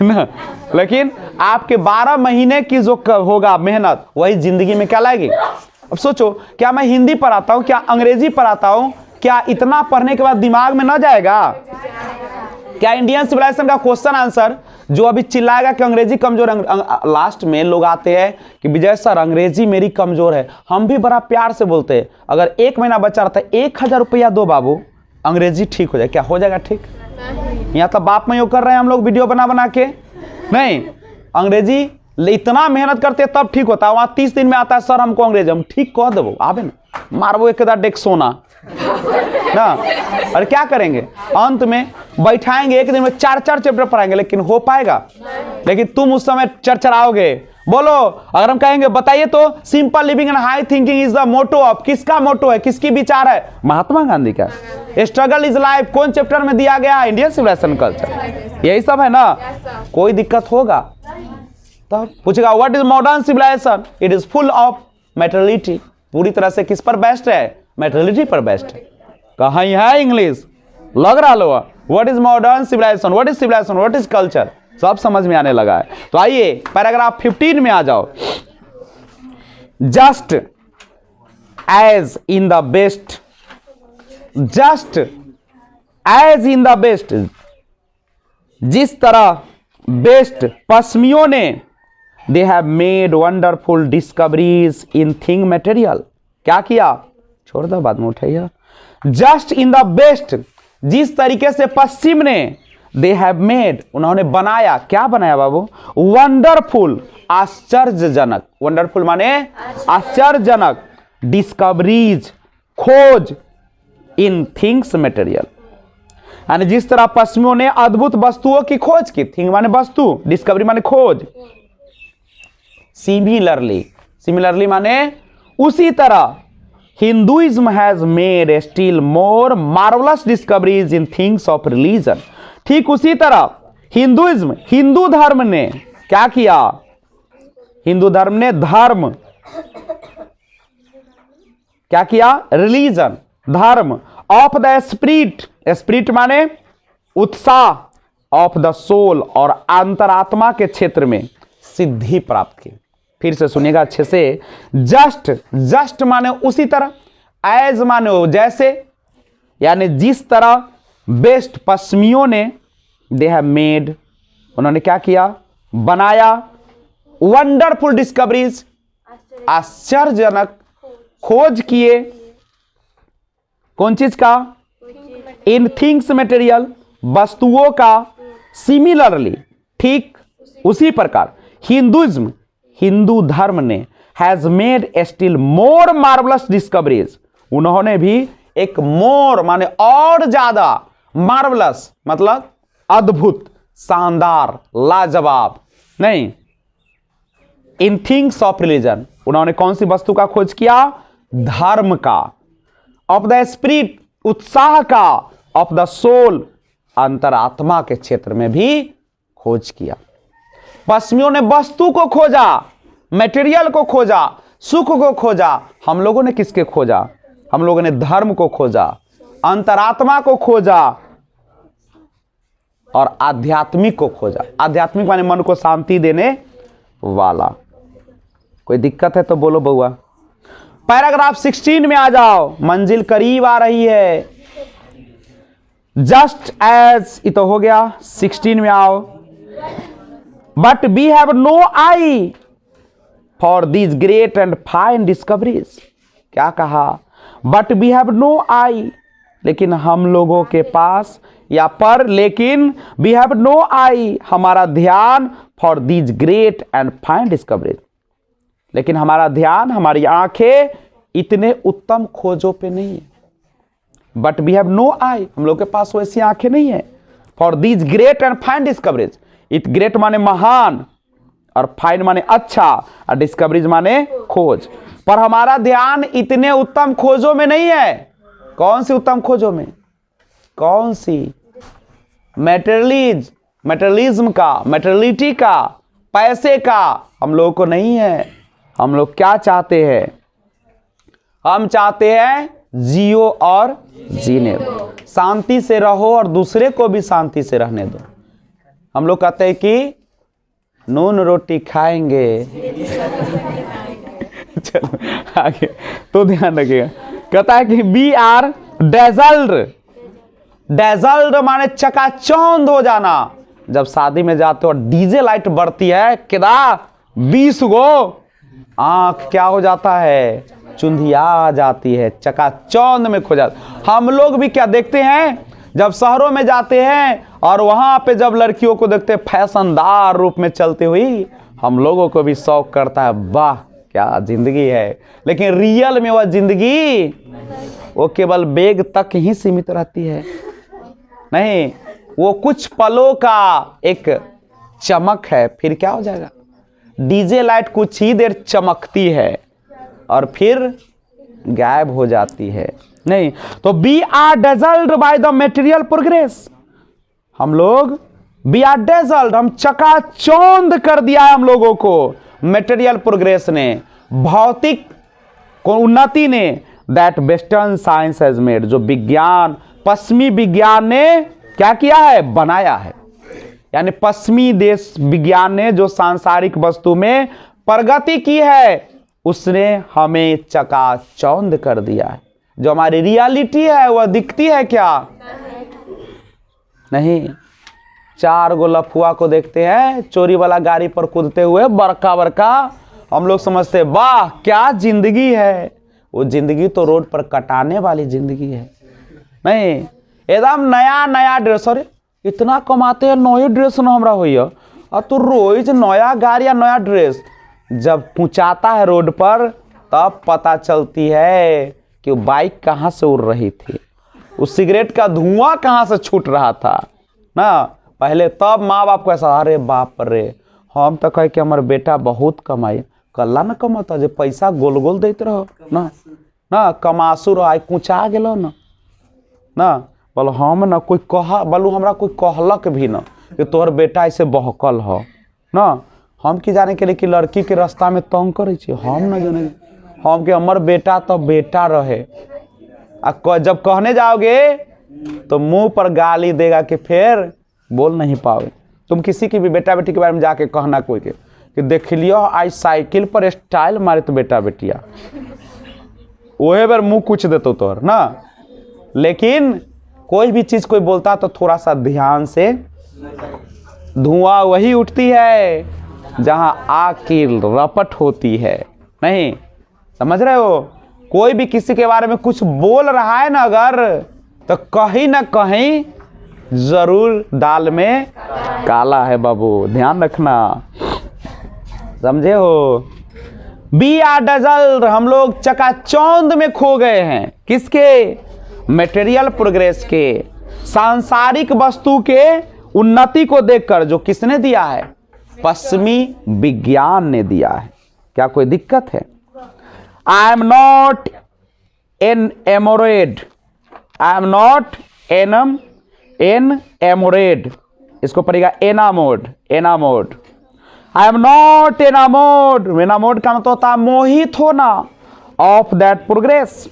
ना, लेकिन आपके 12 महीने की जो होगा मेहनत वही जिंदगी में क्या लाएगी। अब सोचो क्या मैं हिंदी पढ़ाता हूँ, क्या अंग्रेजी पढ़ाता हूँ, क्या इतना पढ़ने के बाद दिमाग में ना जाएगा? क्या इंडियन सिविलाइजेशन का क्वेश्चन आंसर जो अभी चिल्लाएगा कि अंग्रेजी कमजोर, लास्ट में लोग आते हैं कि विजय सर अंग्रेजी मेरी कमजोर है। हम भी बड़ा प्यार से बोलते हैं, अगर 1 महीना बच्चा रहता है 1000 रुपया दो बाबू, अंग्रेजी ठीक हो जाए। क्या हो जाएगा ठीक? यहाँ तो बाप में यो कर रहे हैं हम लोग वीडियो बना बना के। नहीं, अंग्रेजी इतना मेहनत करते हैं तब ठीक होता है। वहाँ 30 दिन में आता है सर हमको अंग्रेजी, हम ठीक कह देवो आवे ना, मारबो एक डेक सोना ना। और क्या करेंगे अंत में? बैठाएंगे एक दिन में 4-4 चैप्टर पढ़ाएंगे, लेकिन हो पाएगा? लेकिन तुम उस समय चरचराओगे। बोलो, अगर हम कहेंगे बताइए तो simple living and high thinking is the motto of, किसका मोटो है, किसकी विचार है? महात्मा गांधी का। स्ट्रगल इज लाइफ कौन चैप्टर में दिया गया? Indian civilization culture. यही सब है ना। कोई दिक्कत होगा तब पूछेगा what is modern civilization? It is full of materiality. पूरी तरह से किस पर बेस्ड है? मैटरलिटी पर बेस्ड है। कहाँ है इंग्लिश लग रहा लो? What is modern civilization, what is civilization, what is culture, सब समझ में आने लगा है। तो आइए पैराग्राफ 15 में आ जाओ। Just as in the West, just as in the West, जिस तरह बेस्ट पश्चिमियों ने, they have made wonderful discoveries in thing material. क्या किया? छोड़ दो बाद में उठाइए। जस्ट इन द बेस्ट, जिस तरीके से पश्चिम ने, दे हैव मेड, उन्होंने बनाया। क्या बनाया बाबू? वंडरफुल, आश्चर्यजनक। वंडरफुल माने आश्चर्यजनक। डिस्कवरीज, खोज, इन थिंग्स मटेरियल, यानी जिस तरह पश्चिमियों ने अद्भुत वस्तुओं की खोज की। थिंग माने वस्तु, डिस्कवरी माने खोज। सिमिलरली, सिमिलरली माने उसी तरह Hinduism has made still more marvellous discoveries in things of religion. ठीक उसी तरह हिंदुइज्म, हिंदू धर्म ने क्या किया? हिंदू धर्म ने धर्म क्या किया? रिलीजन, धर्म। ऑफ द स्पिरिट, स्पिरिट माने उत्साह, ऑफ द सोल, और अंतरात्मा के क्षेत्र में सिद्धि प्राप्त की। फिर से सुनिएगा अच्छे से। जस्ट, जस्ट माने उसी तरह, एज माने जैसे, यानी जिस तरह बेस्ट पश्चिमियों ने, दे हैव मेड, उन्होंने क्या किया? बनाया। वंडरफुल डिस्कवरीज, आश्चर्यजनक खोज किए। कौन चीज का? इन थिंग्स मटेरियल, वस्तुओं का। सिमिलरली, ठीक उसी प्रकार हिंदुइज्म, हिंदू धर्म ने, has made still more marvellous discoveries, उन्होंने भी एक मोर माने और ज्यादा, मार्वलस मतलब अद्भुत, शानदार, लाजवाब नहीं, इन थिंग्स ऑफ रिलीजन, उन्होंने कौन सी वस्तु का खोज किया? धर्म का। ऑफ द स्पिरिट, उत्साह का। ऑफ द सोल, अंतरात्मा के क्षेत्र में भी खोज किया। पश्चिमियों ने वस्तु को खोजा, मटेरियल को खोजा, सुख को खोजा। हम लोगों ने किसके खोजा? हम लोगों ने धर्म को खोजा, अंतरात्मा को खोजा और आध्यात्मिक को खोजा। आध्यात्मिक माने मन को शांति देने वाला। कोई दिक्कत है तो बोलो बउआ। पैराग्राफ 16 में आ जाओ, मंजिल करीब आ रही है। जस्ट एज, ये तो हो गया। 16 में आओ। But we have no eye for these great and fine discoveries. क्या कहा? But we have no eye, लेकिन हम लोगों के पास या पर, लेकिन वी हैव नो आई, हमारा ध्यान, for these great and fine discoveries, लेकिन हमारा ध्यान, हमारी आंखें इतने उत्तम खोजों पे नहीं है। बट वी हैव नो आई, हम लोग के पास वैसी आंखें नहीं है। For these great and fine discoveries, it great माने महान और फाइन माने अच्छा और डिस्कवरीज माने खोज। पर हमारा ध्यान इतने उत्तम खोजों में नहीं है। कौन सी उत्तम खोजों में? कौन सी? मैटेरियलिज्म का, मैटेरियलिटी का, पैसे का हम लोगों को नहीं है। हम लोग क्या चाहते हैं? हम चाहते हैं जियो और जीने दो, शांति से रहो और दूसरे को भी शांति से रहने दो। हम लोग कहते हैं कि नून रोटी खाएंगे। चलो आगे तो ध्यान रखिएगा। कहता है कि वी आर डेजल्ड, डेजल्ड माने चकाचौंध हो जाना। जब शादी में जाते हो डीजे लाइट बढ़ती है किदा 20 गो, आंख क्या हो जाता है, चुंधिया जाती है, चकाचौंध में खो जाता। हम लोग भी क्या देखते हैं जब शहरों में जाते हैं और वहां पे जब लड़कियों को देखते हैं फैशनदार रूप में चलती हुई, हम लोगों को भी शौक करता है, वाह क्या जिंदगी है। लेकिन रियल में वह जिंदगी वो केवल बेग तक ही सीमित रहती है, नहीं, वो कुछ पलों का एक चमक है, फिर क्या हो जाएगा। डीजे लाइट कुछ ही देर चमकती है और फिर गायब हो जाती है। नहीं तो we are dazzled by the material progress, हम लोग वी आर डेजल्ड, हम चकाचौंध कर दिया है हम लोगों को मटेरियल प्रोग्रेस ने, भौतिक उन्नति ने, that western science has made, जो विज्ञान पश्चिमी विज्ञान ने क्या किया है, बनाया है। यानी पश्चिमी देश विज्ञान ने जो सांसारिक वस्तु में प्रगति की है उसने हमें चकाचौंध कर दिया है। जो हमारी रियलिटी है वह दिखती है क्या, नहीं। 4 गो लफुआ को देखते हैं चोरी वाला गाड़ी पर कूदते हुए बड़का बड़का, हम लोग समझते हैं वाह क्या जिंदगी है। वो जिंदगी तो रोड पर कटाने वाली जिंदगी है, नहीं। एकदम नया नया ड्रेस, अरे इतना कमाते हैं नया ड्रेस न हमरा होइए, और तू रोज नया गाड़ी या नया ड्रेस, जब पहुंचाता है रोड पर तब पता चलती है कि वो बाइक कहाँ से उड़ रही थी, उस सिगरेट का धुआं कहाँ से छूट रहा था ना पहले। तब माँ बाप को ऐसा, अरे बाप रे, हम तो कहे कि हमारे बेटा बहुत कमाई, कल्ला न कमाता जे पैसा गोल गोल देते रहो ना, ना कमासु रहा कुचा गेलो ना बोलो हम ना कोई कहा बोलू हमरा कोई कहलक भी ना कि तोहर बेटा ऐसे बहकल हो ना, हम की जाने के लिए कि लड़की के रास्ता में तंग करे छी, हम ना जाने, हम के हमर बेटा तो बेटा रहे। जब कहने जाओगे तो मुंह पर गाली देगा कि फिर बोल नहीं पाओगे। तुम किसी की भी बेटा बेटी के बारे में जाके कहना कोई के कि देख लियो आज साइकिल पर स्टाइल मारे तो बेटा बेटिया, वही बार मुंह कुछ देते तोहर ना। लेकिन कोई भी चीज कोई बोलता तो थोड़ा सा ध्यान से, धुआं वही उठती है जहां आग की रपट होती है, नहीं समझ रहे हो। कोई भी किसी के बारे में कुछ बोल रहा है ना अगर, तो कहीं ना कहीं जरूर दाल में काला है बाबू, ध्यान रखना, समझे हो। बी आर डेजल्ड, हम लोग चकाचौंध में खो गए हैं, किसके, मटेरियल प्रोग्रेस के, सांसारिक वस्तु के उन्नति को देखकर, जो किसने दिया है, पश्चिमी विज्ञान ने दिया है। क्या कोई दिक्कत है। I am not enamoured, I am not enamoured, इसको पढ़ेगा एनामोड, एनामोड। आई एम नॉट एनामोड, एनामोड का मतलब होता है मोहित होना, ऑफ दैट प्रोग्रेस,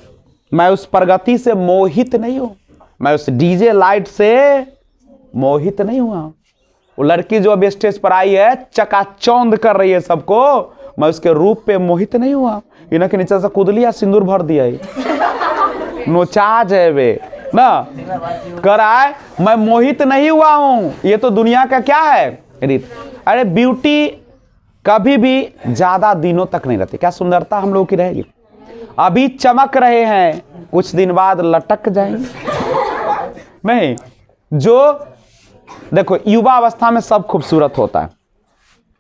मैं उस प्रगति से मोहित नहीं हूं, मैं उस डीजे लाइट से मोहित नहीं हुआ। वो लड़की जो अभी स्टेज पर आई है चकाचौंध कर रही है सबको, मैं उसके रूप पे मोहित नहीं हुआ। इन्हें के नीचे से कूद लिया, सिंदूर भर दिया, नोचा जाए वे ना कराए, मैं मोहित नहीं हुआ हूं। ये तो दुनिया का क्या है रीत। अरे ब्यूटी कभी भी ज्यादा दिनों तक नहीं रहती, क्या सुंदरता हम लोगों की रहेगी। अभी चमक रहे हैं, कुछ दिन बाद लटक जाएंगे, नहीं। जो देखो युवा अवस्था में सब खूबसूरत होता है,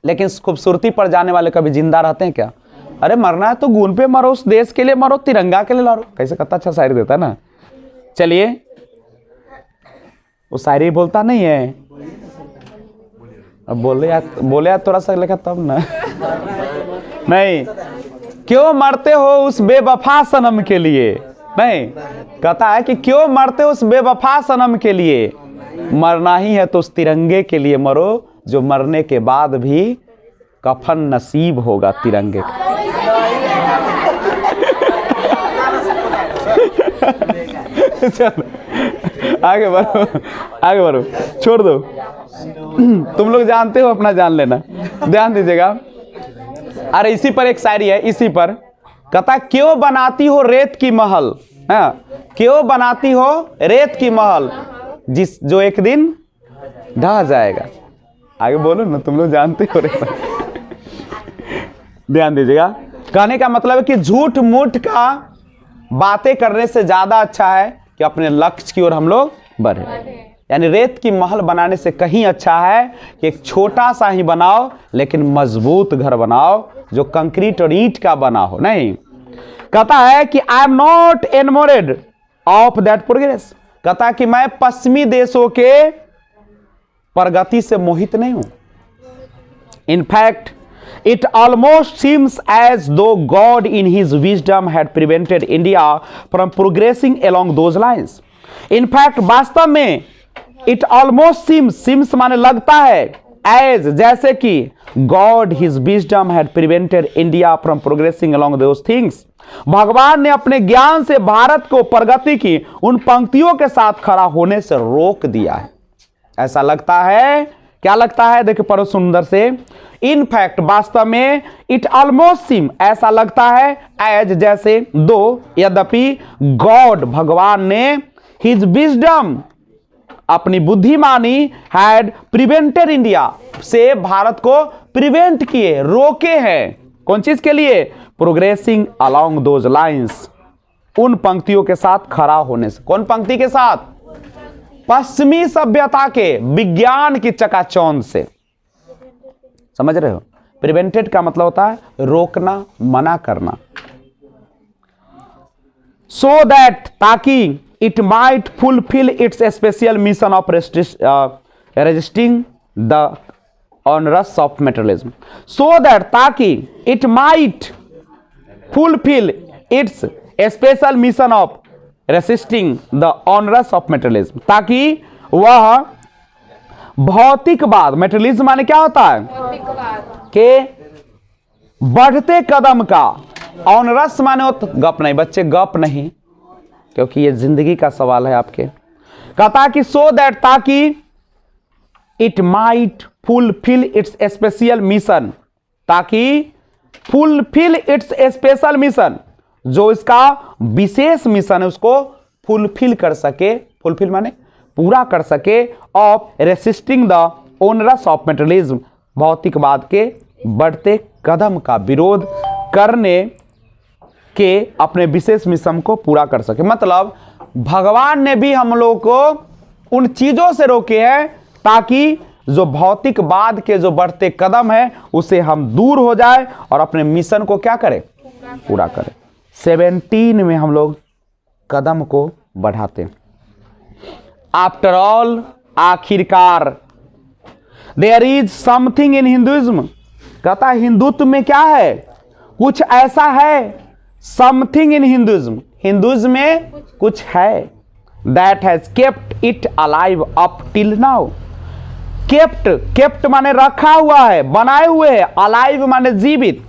लेकिन खूबसूरती पर जाने वाले कभी जिंदा रहते हैं क्या। अरे मरना है तो गुण पे मरो, उस देश के लिए मरो, तिरंगा के लिए लड़ो। कैसे कितना अच्छा शायरी देता है ना। चलिए वो शायरी बोलता नहीं है, अब बोले यार थोड़ा सा लिखा तब ना नहीं। क्यों मरते हो उस बेवफा सनम के लिए, नहीं कहता है कि क्यों मरते हो उस बेवफा सनम के लिए, मरना ही है तो उस तिरंगे के लिए मरो, जो मरने के बाद भी कफन नसीब होगा तिरंगे का। चलो आगे बढ़ो, आगे बढ़ो, छोड़ दो। तुम लोग जानते हो, अपना जान लेना, ध्यान दीजिएगा। अरे इसी पर एक शायरी है, इसी पर कहता क्यों बनाती हो रेत की महल, हाँ, क्यों बनाती हो रेत की महल जो एक दिन ढह जाएगा। आगे बोलो ना, तुम लोग जानते हो रे। ध्यान दीजिएगा, कहने का मतलब है कि झूठ मूठ का बातें करने से ज्यादा अच्छा है कि अपने लक्ष्य की ओर हम लोग बढ़े। यानी रेत की महल बनाने से कहीं अच्छा है कि एक छोटा सा ही बनाओ लेकिन मजबूत घर बनाओ जो कंक्रीट और ईंट का बना हो। नहीं, कहता है कि I am not enamoured of that progress. कहता है कि मैं पश्चिमी देशों के प्रगति से मोहित नहीं हूं। In fact it almost seems as though God in his wisdom had prevented India from progressing along those lines. In fact, वास्तव में it almost seems माने लगता है, as जैसे कि God his wisdom had prevented India from progressing along those things. भगवान ने अपने ज्ञान से भारत को प्रगति की उन पंक्तियों के साथ खड़ा होने से रोक दिया है। ऐसा लगता है, क्या लगता है? देखिए पढ़ो सुंदर से। इनफैक्ट वास्तव में, इट ऑलमोस्ट सीम ऐसा लगता है, एज जैसे, दो यद्यपि, गॉड भगवान ने, हिज विजडम अपनी बुद्धिमानी, हैड प्रिवेंटेड इंडिया से भारत को प्रिवेंट किए, रोके हैं। कौन चीज के लिए? प्रोग्रेसिंग अलोंग दोज लाइंस, उन पंक्तियों के साथ खड़ा होने से। कौन पंक्ति के साथ? पश्चिमी सभ्यता के विज्ञान की चकाचौंध से। समझ रहे हो? प्रिवेंटेड का मतलब होता है रोकना, मना करना। सो दैट, ताकि, it might fulfil its special mission of resisting the onrush of materialism. So that, ताकि, it might fulfil its special mission of resisting the onrush of materialism, ताकि वह भौतिकवाद, मेटेरियलिज्म माने क्या होता है? के बढ़ते कदम का, ऑनरस माने हो गप नहीं बच्चे, गप नहीं, क्योंकि ये जिंदगी का सवाल है आपके। कहता कि सो दैट, ताकि, it might fulfil its special mission, ताकि फुलफिल इट्स स्पेशल मिशन, जो इसका विशेष मिशन है उसको फुलफिल कर सके। फुलफिल माने पूरा कर सके, of resisting the onrush of materialism, भौतिकवाद के बढ़ते कदम का विरोध करने के अपने विशेष मिशन को पूरा कर सके। मतलब भगवान ने भी हम लोग को उन चीजों से रोके हैं ताकि जो भौतिकवाद के जो बढ़ते कदम है उसे हम दूर हो जाए और अपने मिशन को क्या करें? पूरा करें। 17 में हम लोग कदम को बढ़ाते हैं। आफ्टर ऑल, आखिरकार, there is something in Hinduism. कहता है हिंदुत्व में क्या है? कुछ ऐसा है, समथिंग इन हिंदुइज्म, हिंदुइज्म में कुछ है, that has kept it alive up till now. Kept माने रखा हुआ है, बनाए हुए है, अलाइव माने जीवित,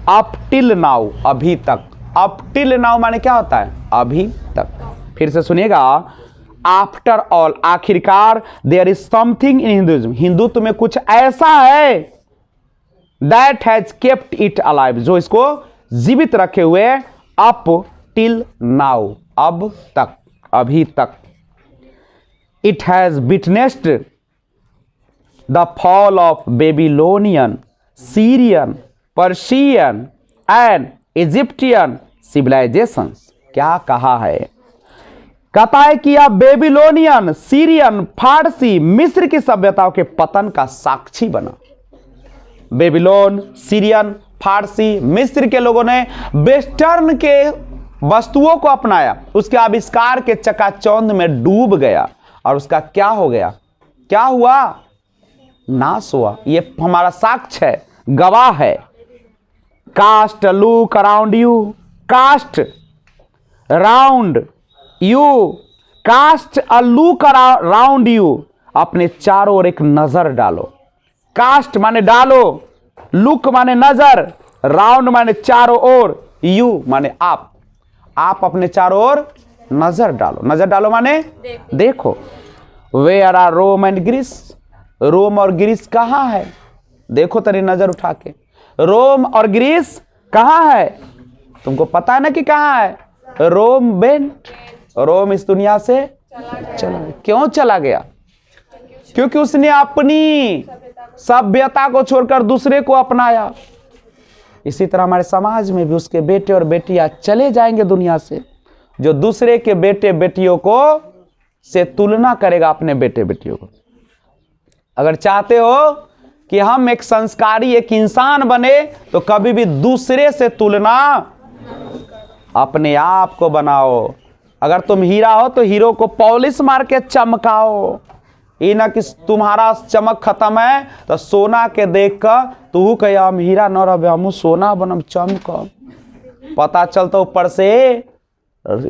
अप टिल नाउ अभी तक। अप टिल नाउ माने क्या होता है? अभी तक। फिर से सुनिएगा, आफ्टर ऑल, आखिरकार, there is something in Hinduism, हिंदुत्व में कुछ ऐसा है, that has kept it alive, जो इसको जीवित रखे हुए, अप टिल नाउ, अब तक, अभी तक। It has witnessed the fall of Babylonian, Syrian, Persian and Egyptian civilizations. क्या कहा है? कहता है कि अब बेबीलोनियन, सीरियन, फारसी, मिस्र की सभ्यताओं के पतन का साक्षी बना। बेबीलोन, सीरियन, फारसी, मिस्र के लोगों ने वेस्टर्न के वस्तुओं को अपनाया, उसके आविष्कार के चकाचौंध में डूब गया और उसका क्या हो गया? क्या हुआ? नाश हुआ। ये हमारा साक्ष्य है, गवाह है। Cast look around you, cast round you, cast a look around you, अपने चारों ओर एक नजर डालो। कास्ट माने डालो, लुक माने नजर, राउंड माने चारों ओर, यू माने आप अपने चारों ओर नजर डालो। नजर डालो माने देखो। Where are Rome and Greece, Rome और ग्रीस कहाँ है? देखो तेरी नजर उठा के, रोम और ग्रीस कहाँ है? तुमको पता है ना कि कहाँ है? रोम बेंट, रोम इस दुनिया से चला गया। क्यों चला गया? क्योंकि उसने अपनी सभ्यता को छोड़कर दूसरे को अपनाया। इसी तरह हमारे समाज में भी उसके बेटे और बेटियां चले जाएंगे दुनिया से, जो दूसरे के बेटे बेटियों को से तुलना करेगा अपने बेटे बेटियों को। अगर चाहते हो कि हम एक संस्कारी एक इंसान बने, तो कभी भी दूसरे से तुलना अपने आप को बनाओ। अगर तुम हीरा हो तो हीरो को पॉलिश मार के चमकाओ। ये ना कि तुम्हारा चमक खत्म है तो सोना के देख कर तू कह हम हीरा न रहे, हम सोना बनम चमकम। पता चलता ऊपर से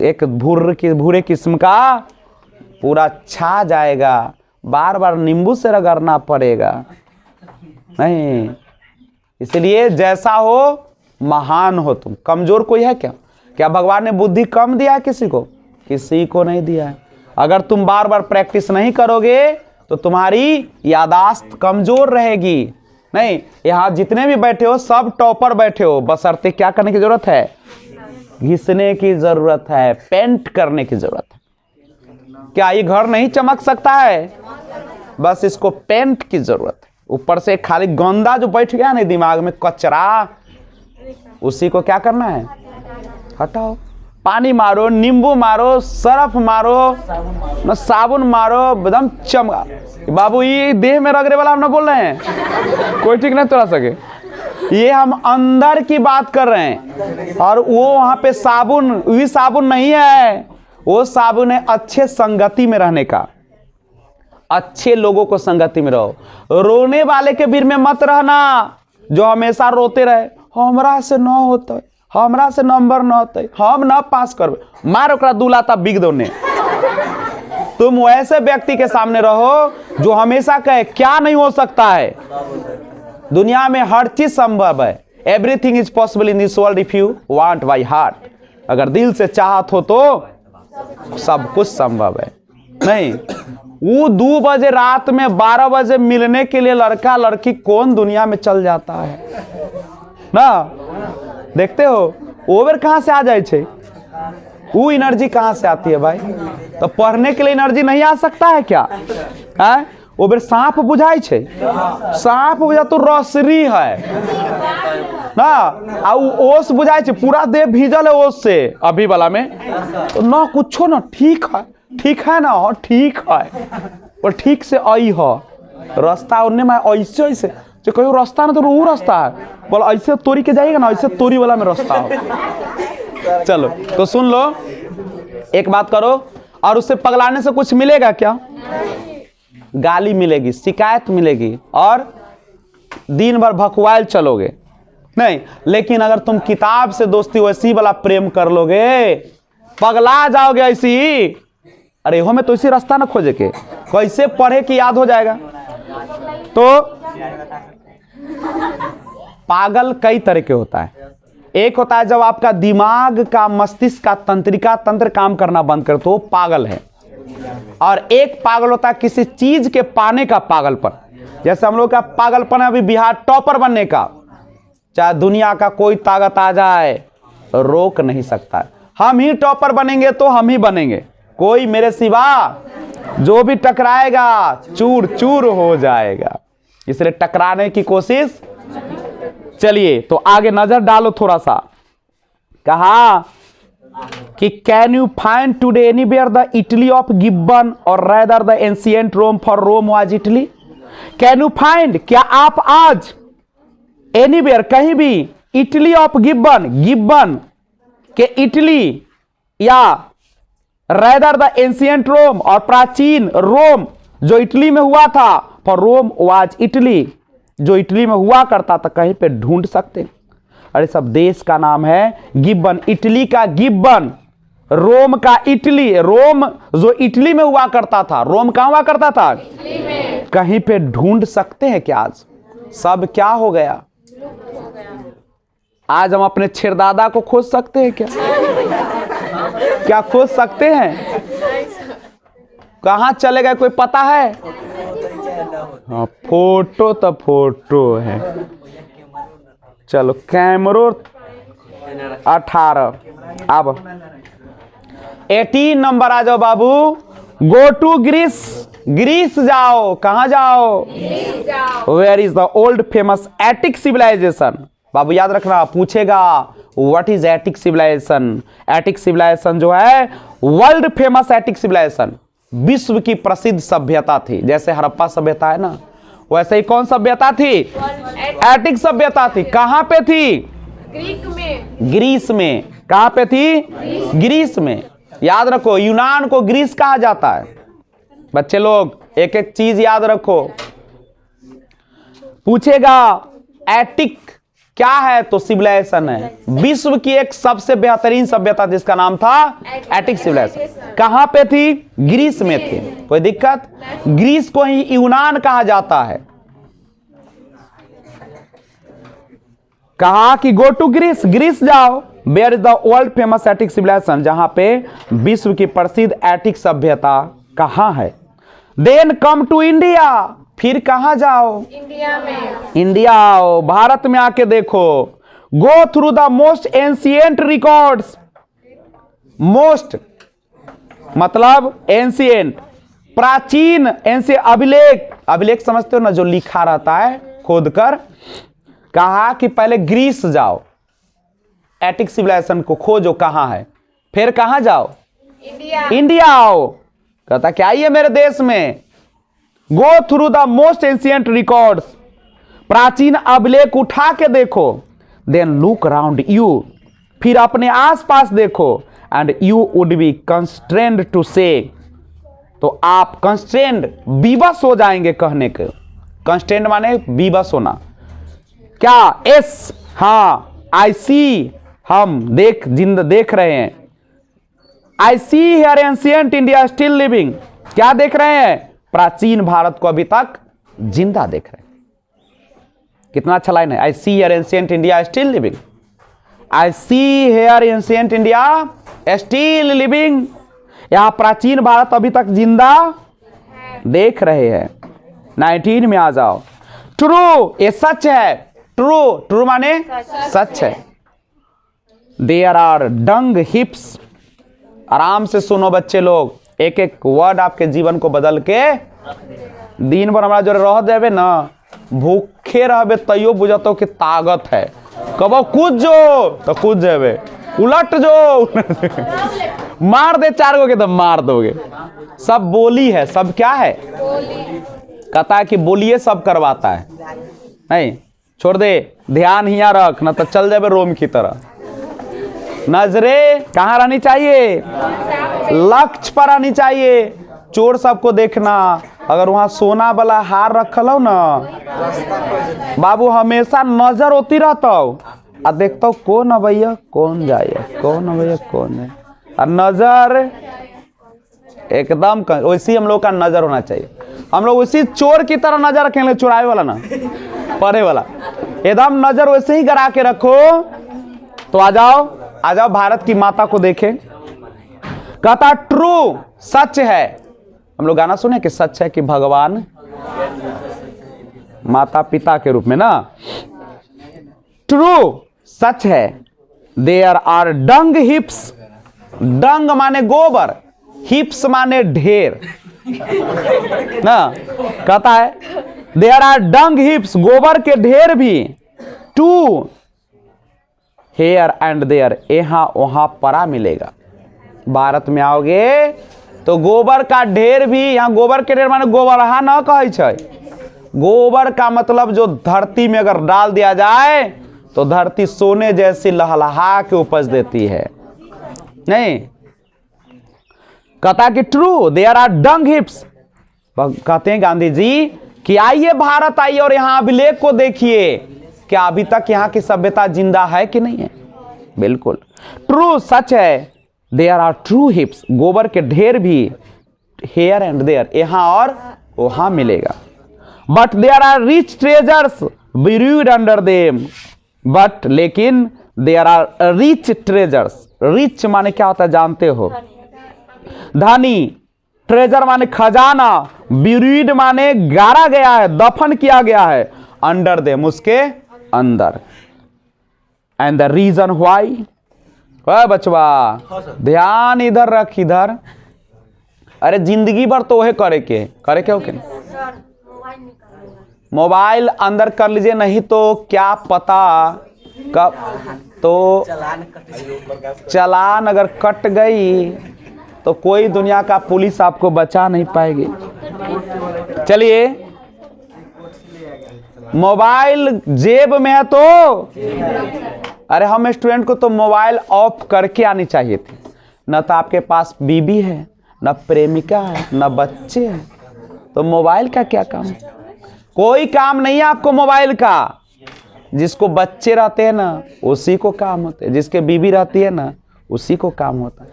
एक भूरे किस्म का पूरा छा जाएगा, बार बार नींबू से रगड़ना पड़ेगा। नहीं, इसलिए जैसा हो महान हो तुम। कमजोर कोई है क्या? क्या भगवान ने बुद्धि कम दिया है किसी को? किसी को नहीं दिया है। अगर तुम बार बार प्रैक्टिस नहीं करोगे तो तुम्हारी यादाश्त कमजोर रहेगी। नहीं, यहाँ जितने भी बैठे हो सब टॉपर बैठे हो, बशर्ते क्या करने की जरूरत है? घिसने की जरूरत है, पेंट करने की जरूरत है। क्या ये घर नहीं चमक सकता है? बस इसको पेंट की जरूरत है। ऊपर से खाली गंदा जो बैठ गया ना दिमाग में कचरा, उसी को क्या करना है? हटाओ। पानी मारो, नींबू मारो, सर्फ मारो, न साबुन मारो, एकदम चमका। बाबू ये देह में रगड़े वाला हम ना बोल रहे हैं, कोई ठीक नहीं तोड़ा सके। ये हम अंदर की बात कर रहे हैं। और वो वहां पे साबुन, वही साबुन नहीं है, वो साबुन है अच्छे संगति में रहने का। अच्छे लोगों को संगति में रहो। रोने वाले के भीड़ में मत रहना जो हमेशा रोते रहे, हमरा से न होता, हमरा से नंबर न होते, हम न पास करबे, मार ओकरा दुलाता बिग दोने। तुम वैसे व्यक्ति के सामने रहो जो हमेशा कहे क्या नहीं हो सकता है। दुनिया में हर चीज संभव है। Everything is possible in this world if you want by heart. अगर दिल से चाहत हो तो सब कुछ संभव है। नहीं, वो 2 बजे रात में 12 बजे मिलने के लिए लड़का लड़की कौन दुनिया में चल जाता है ना? देखते हो ओवर कहां से आ जाए छे? वो एनर्जी कहां से आती है भाई? तो पढ़ने के लिए एनर्जी नहीं आ सकता है क्या? है ओवर सांप बुझाई छे, सांप बुझा तो रसरी है ना, आ ओस बुझाई छे, पूरा देह भीजल है ओस से अभी वाला में, तो ना कुछो ना ठीक है ना, हाँ ठीक है, और ठीक से आई है रास्ता उन्हें में ऐसे जो कहीं रास्ता ना तो वो रास्ता है, बोला ऐसे तोड़ी के जाइएगा ना, ऐसे तोड़ी वाला में रास्ता हो। चलो तो सुन लो, एक बात करो, और उससे पगलाने से कुछ मिलेगा क्या? गाली मिलेगी, शिकायत मिलेगी, और दिन भर भखवाइल चलोगे। नहीं, लेकिन अगर तुम किताब से दोस्ती वैसी वाला प्रेम कर लोगे, पगला जाओगे ऐसी। अरे हो में तो इसी रास्ता ना खोजे के, कैसे पढ़े कि याद हो जाएगा। तो पागल कई तरह के होता है। एक होता है जब आपका दिमाग का, मस्तिष्क का तंत्रिका तंत्र काम करना बंद कर, तो वो पागल है। और एक पागल होता है किसी चीज के पाने का पागलपन। जैसे हम लोग का पागलपन है अभी बिहार टॉपर बनने का, चाहे दुनिया का कोई ताकत आ जाए रोक नहीं सकता। हम ही टॉपर बनेंगे तो हम ही बनेंगे, कोई मेरे सिवा जो भी टकराएगा चूर चूर हो जाएगा। इसलिए टकराने की कोशिश। चलिए तो आगे नजर डालो थोड़ा सा। कहा कि can you find today anywhere the Italy of Gibbon और rather the ancient Rome for Rome was Italy. Can you find, क्या आप आज एनीवेयर कहीं भी इटली ऑफ गिब्बन, गिब्बन के इटली, या रेदर द एंशिएंट रोम, और प्राचीन रोम जो इटली में हुआ था, फॉर रोम वाज इटली, जो इटली में हुआ करता था, कहीं पे ढूंढ सकते? अरे सब देश का नाम है गिब्बन, इटली का गिब्बन, रोम का इटली। रोम जो इटली में हुआ करता था, रोम कहां हुआ करता था? इटली में। कहीं पे ढूंढ सकते हैं क्या आज? सब क्या हो गया? आज हम अपने छेरदादा को खोज सकते हैं क्या? क्या खोज सकते हैं? कहां चले गए कोई पता है? हाँ, फोटो तो फोटो है। चलो कैमरो 18 अब 18 नंबर आ जाओ बाबू। गो टू ग्रीस, ग्रीस जाओ। कहां जाओ? Where is the old famous Attic civilization? बाबू याद रखना, पूछेगा what is Attic civilization. Attic civilization जो है वर्ल्ड फेमस एटिक सिविलाइजेशन, विश्व की प्रसिद्ध सभ्यता थी। जैसे हड़प्पा सभ्यता है ना, वैसे ही कौन सभ्यता थी? एटिक सभ्यता थी। कहां पे थी? ग्रीक में। ग्रीस में। कहां पे थी? ग्रीस में। याद रखो, यूनान को ग्रीस कहा जाता है। बच्चे लोग एक एक चीज याद रखो। पूछेगा एटिक क्या है, तो सिविलाइजेशन है। विश्व की एक सबसे बेहतरीन सभ्यता जिसका नाम था एटिक सिविलाइजेशन। कहां पे थी? ग्रीस में थी। कोई दिक्कत? ग्रीस को ही यूनान कहा जाता है। कहा कि गो टू ग्रीस, ग्रीस जाओ। Where is the world famous Attic civilization? जहां पे विश्व की प्रसिद्ध एटिक सभ्यता कहां है। देन कम टू इंडिया, फिर कहां जाओ? इंडिया में। इंडिया आओ, भारत में आके देखो। Go through the most ancient records. Most मतलब एंशियंट, प्राचीन। अभिलेख, अभिलेख समझते हो ना, जो लिखा रहता है खोद कर। कहा कि पहले ग्रीस जाओ, एटिक सिविलाइजेशन को खोजो कहां है, फिर कहां जाओ? इंडिया। इंडिया आओ। कहता क्या ये मेरे देश में। Go through the most ancient records, प्राचीन अभिलेख उठा के देखो। देन लुक अराउंड यू, फिर अपने आसपास देखो। And you would be constrained to say, तो आप कंस्ट्रेंड, विवश हो जाएंगे कहने के। कंस्ट्रेंड माने विवश होना। क्या? एस, हाँ। आई सी, हम देख रहे हैं। I see here ancient India still living. क्या देख रहे हैं? प्राचीन भारत को अभी तक जिंदा देख रहे हैं। कितना अच्छा लाइन है। I see here ancient India still living. I see here ancient India still living. यहां प्राचीन भारत अभी तक जिंदा देख रहे हैं। 19 में आ जाओ। ट्रू, ये सच है। ट्रू, ट्रू माने सच है। There are dung heaps. आराम से सुनो बच्चे लोग, एक एक वर्ड आपके जीवन को बदल के। दिन भर हमारा जो रह देवे ना, भूखे रहबे तैयो बुझतो कि ताकत है। कबो कूद जो तो कूद जाबे, उलट जो मार दे 4 गो के तो मार दोगे। सब बोली है, सब क्या है? कहता है कि बोलिए सब करवाता है। नहीं, छोड़ दे, ध्यान हिया रख, ना तो चल जाबे रोम की तरह। नजरें कहां रहनी चाहिए? लक्ष्य पर आनी चाहिए। चोर सबको देखना, अगर वहां सोना वाला हार रखल हो ना बाबू, हमेशा नजर होती रहता हो और देखता हो कौन है भैया, कौन जाए, कौन है भैया, कौन है। और नजर एकदम वैसी हम लोग का नजर होना चाहिए। हम लोग उसी चोर की तरह नजर रखेंगे, चुराए वाला ना, परे वाला। एकदम नजर वैसे ही गिरा के रखो। तो आ जाओ भारत की माता को देखें। कहता ट्रू, सच है। हम लोग गाना सुने कि सच है कि भगवान माता पिता के रूप में ना। ट्रू, सच है। There are dung हिप्स। डंग माने गोबर, हिप्स माने ढेर ना। कहता है देयर आर डंग हिप्स, गोबर के ढेर भी। टू हेयर एंड देयर, यहां वहां परा मिलेगा। भारत में आओगे तो गोबर का ढेर भी। यहां गोबर के ढेर माने गोबरहा ना कहे छै। गोबर का मतलब जो धरती में अगर डाल दिया जाए तो धरती सोने जैसी लहलहा के उपज देती है। नहीं, कहता कि true there are dung heaps. कहते हैं गांधी जी कि आइए भारत आइए और यहां अभिलेख को देखिए, क्या अभी तक यहां की सभ्यता जिंदा है कि नहीं है। बिल्कुल ट्रू, सच है। देयर आर ट्रू हिप्स, गोबर के ढेर भी। हेयर एंड देयर, यहां और वहां मिलेगा। But there are rich treasures buried under them. But लेकिन there are rich treasures. Rich माने क्या होता है जानते हो? धनी। ट्रेजर माने खजाना। buried माने गाड़ा गया है, दफन किया गया है। अंडर देम, उसके अंदर। एंड द रीजन व्हाई, ओए बचवा ध्यान इधर रख, इधर। अरे जिंदगी भर तो वही करे के ओके। मोबाइल अंदर कर लीजिए, नहीं तो क्या पता कब तो चालान अगर कट गई तो कोई दुनिया का पुलिस आपको बचा नहीं पाएगी। चलिए, मोबाइल जेब में है तो अरे हम स्टूडेंट को तो मोबाइल ऑफ करके आनी चाहिए थी। न तो आपके पास बीबी है, न प्रेमिका है, न बच्चे हैं, तो मोबाइल का क्या काम है? कोई काम नहीं है आपको मोबाइल का। जिसको बच्चे रहते हैं ना उसी को काम होते हैं, जिसके बीबी रहती है ना उसी को काम होता है।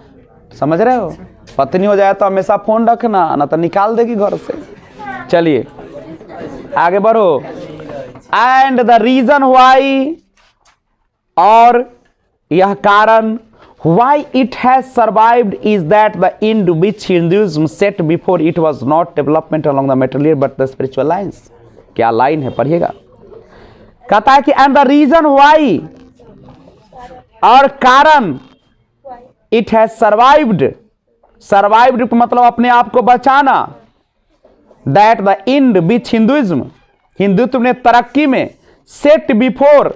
समझ रहे हो? पत्नी हो जाए तो हमेशा फोन रखना, ना तो निकाल देगी घर से। चलिए आगे बढ़ो। एंड द रीजन व्हाई, और यह कारण why it has survived is that the end which Hinduism set before it was not development along the material but the spiritual lines। क्या लाइन है, पढ़िएगा। कहता है कि and the reason why, और कारण it has survived, survived मतलब अपने आप को बचाना, that the end which Hinduism, Hindutva ने तरक्की में set before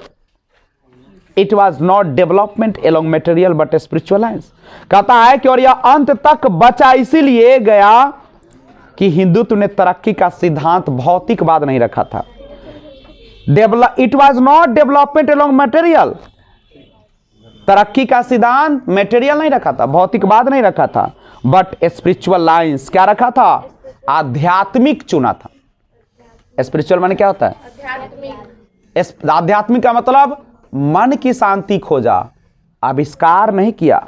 it was not development along material but spiritual lines. कहता है कि और यह अंत तक बचा इसीलिए गया कि हिंदुत्व ने तरक्की का सिद्धांत भौतिकवाद नहीं रखा था। It was not development along material, तरक्की का सिद्धांत मेटेरियल नहीं रखा था, भौतिकवाद नहीं रखा था, बट स्पिरिचुअल लाइन्स क्या रखा था? आध्यात्मिक चुना था। स्पिरिचुअल माने क्या होता है? आध्यात्मिक का मतलब मन की शांति खोजा, आविष्कार नहीं किया।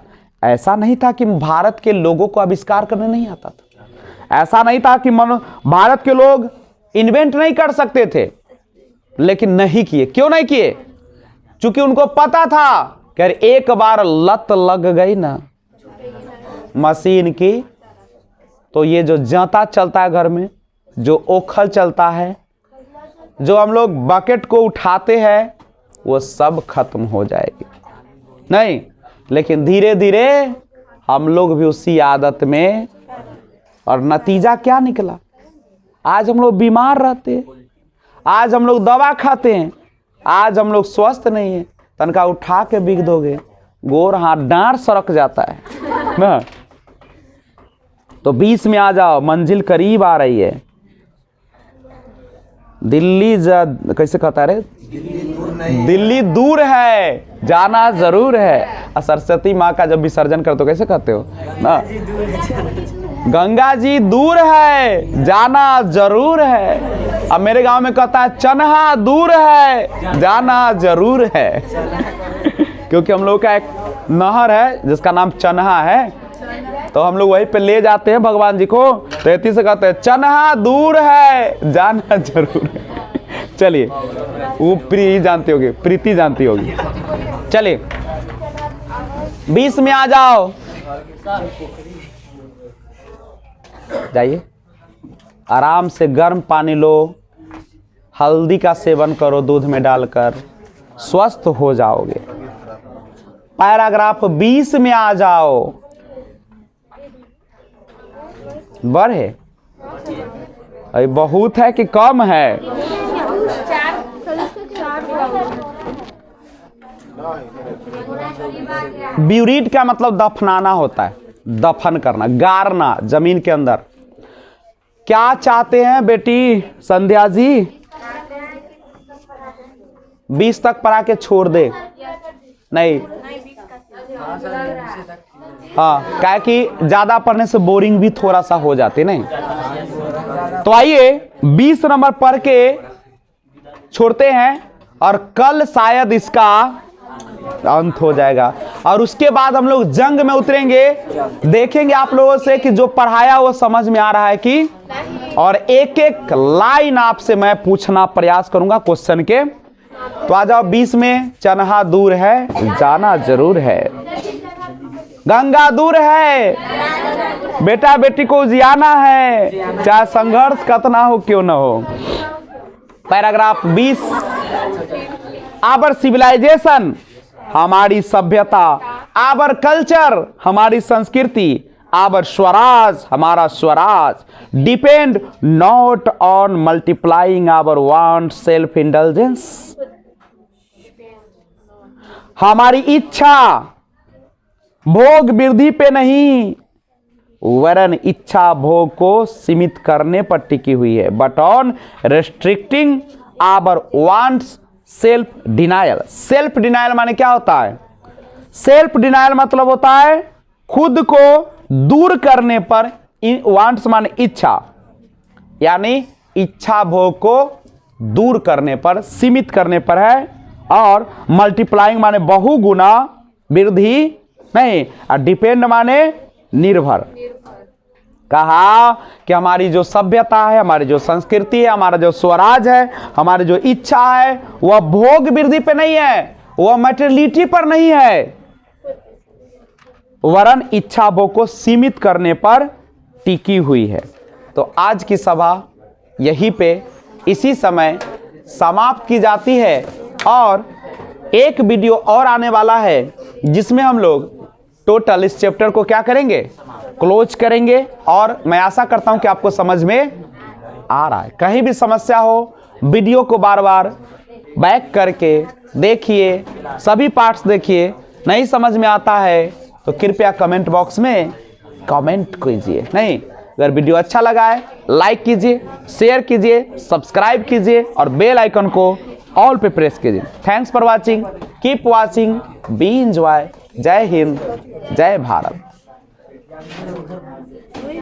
ऐसा नहीं था कि भारत के लोगों को आविष्कार करने नहीं आता था, ऐसा नहीं था कि भारत के लोग इन्वेंट नहीं कर सकते थे, लेकिन नहीं किए। क्यों नहीं किए? क्योंकि उनको पता था कि एक बार लत लग गई ना मशीन की, तो ये जो जांता चलता है घर में, जो ओखल चलता है, जो हम लोग बकेट को उठाते हैं, वो सब खत्म हो जाएगी। नहीं, लेकिन धीरे धीरे हम लोग भी उसी आदत में, और नतीजा क्या निकला? आज हम लोग बीमार रहते हैं, आज हम लोग दवा खाते हैं, आज हम लोग स्वस्थ नहीं है। तनका उठा के बिक दोगे, गोर हाथ डांट सरक जाता है ना। तो 20 में आ जाओ, मंजिल करीब आ रही है। दिल्ली कैसे कहता है रे? दिल्ली दूर है, जाना जरूर है। सरस्वती माँ का जब विसर्जन करते हो कैसे कहते हो ना? गंगा जी दूर है, जाना जरूर है। अब मेरे गांव में कहता है चन्हा दूर है, जाना जरूर है। क्योंकि हम लोग का एक नहर है जिसका नाम चन्हा है, तो हम लोग वहीं पे ले जाते हैं भगवान जी को, तो इतनी से कहते हैं चन्हा दूर है, जाना जरूर है। चलिए, वो प्री जानती होगी, प्रीति जानती होगी। चलिए 20 में आ जाओ, जाइए आराम से गर्म पानी लो, हल्दी का सेवन करो दूध में डालकर, स्वस्थ हो जाओगे। पैराग्राफ 20 में आ जाओ। बढ़े? अरे बहुत है कि कम है? ब्यूरीड का मतलब दफनाना होता है, दफन करना, गारना जमीन के अंदर। क्या चाहते हैं बेटी संध्या जी? 20 तक पढ़ा के छोड़ दे? नहीं, हाँ, क्या कि ज्यादा पढ़ने से बोरिंग भी थोड़ा सा हो जाती नहीं। तो आइए 20 नंबर पढ़ के छोड़ते हैं, और कल शायद इसका अंत हो जाएगा, और उसके बाद हम लोग जंग में उतरेंगे। देखेंगे आप लोगों से कि जो पढ़ाया वो समझ में आ रहा है कि, और एक एक लाइन आपसे मैं पूछना प्रयास करूंगा क्वेश्चन के। तो आ जाओ 20 में। चन्हा दूर है, जाना जरूर है। गंगा दूर है, बेटा बेटी को जियाना है, चाहे संघर्ष कितना हो क्यों ना हो। पैराग्राफ 20। आवर सिविलाइजेशन हमारी सभ्यता, आवर कल्चर, हमारी संस्कृति, आवर स्वराज, हमारा Swaraj depend not on multiplying our want self indulgence. हमारी इच्छा भोग वृद्धि पे नहीं, वरन इच्छा भोग को सीमित करने पर टिकी हुई है, but on restricting our wants self denial. Self denial माने क्या होता है? सेल्फ डिनायल मतलब होता है खुद को दूर करने पर, वांट्स माने इच्छा, यानी इच्छा भोग को दूर करने पर, सीमित करने पर है, और मल्टीप्लाइंग माने बहुगुना, वृद्धि नहीं, और डिपेंड माने निर्भर। कहा कि हमारी जो सभ्यता है, हमारी जो संस्कृति है, हमारा जो स्वराज है, हमारी जो इच्छा है, वह भोग वृद्धि पे नहीं है, वह मटेरियलिटी पर नहीं है, वरन इच्छा भोग को सीमित करने पर टिकी हुई है। तो आज की सभा यहीं पे इसी समय समाप्त की जाती है, और एक वीडियो और आने वाला है जिसमें हम लोग टोटल इस चैप्टर को क्या करेंगे? क्लोज करेंगे। और मैं आशा करता हूं कि आपको समझ में आ रहा है। कहीं भी समस्या हो, वीडियो को बार बार बैक करके देखिए, सभी पार्ट्स देखिए। नहीं समझ में आता है तो कृपया कमेंट बॉक्स में कमेंट कीजिए। नहीं, अगर वीडियो अच्छा लगा है लाइक कीजिए, शेयर कीजिए, सब्सक्राइब कीजिए और बेल आइकन को ऑल पे प्रेस कीजिए। Thanks for watching, keep watching, B enjoy. जय हिंद, जय भारत।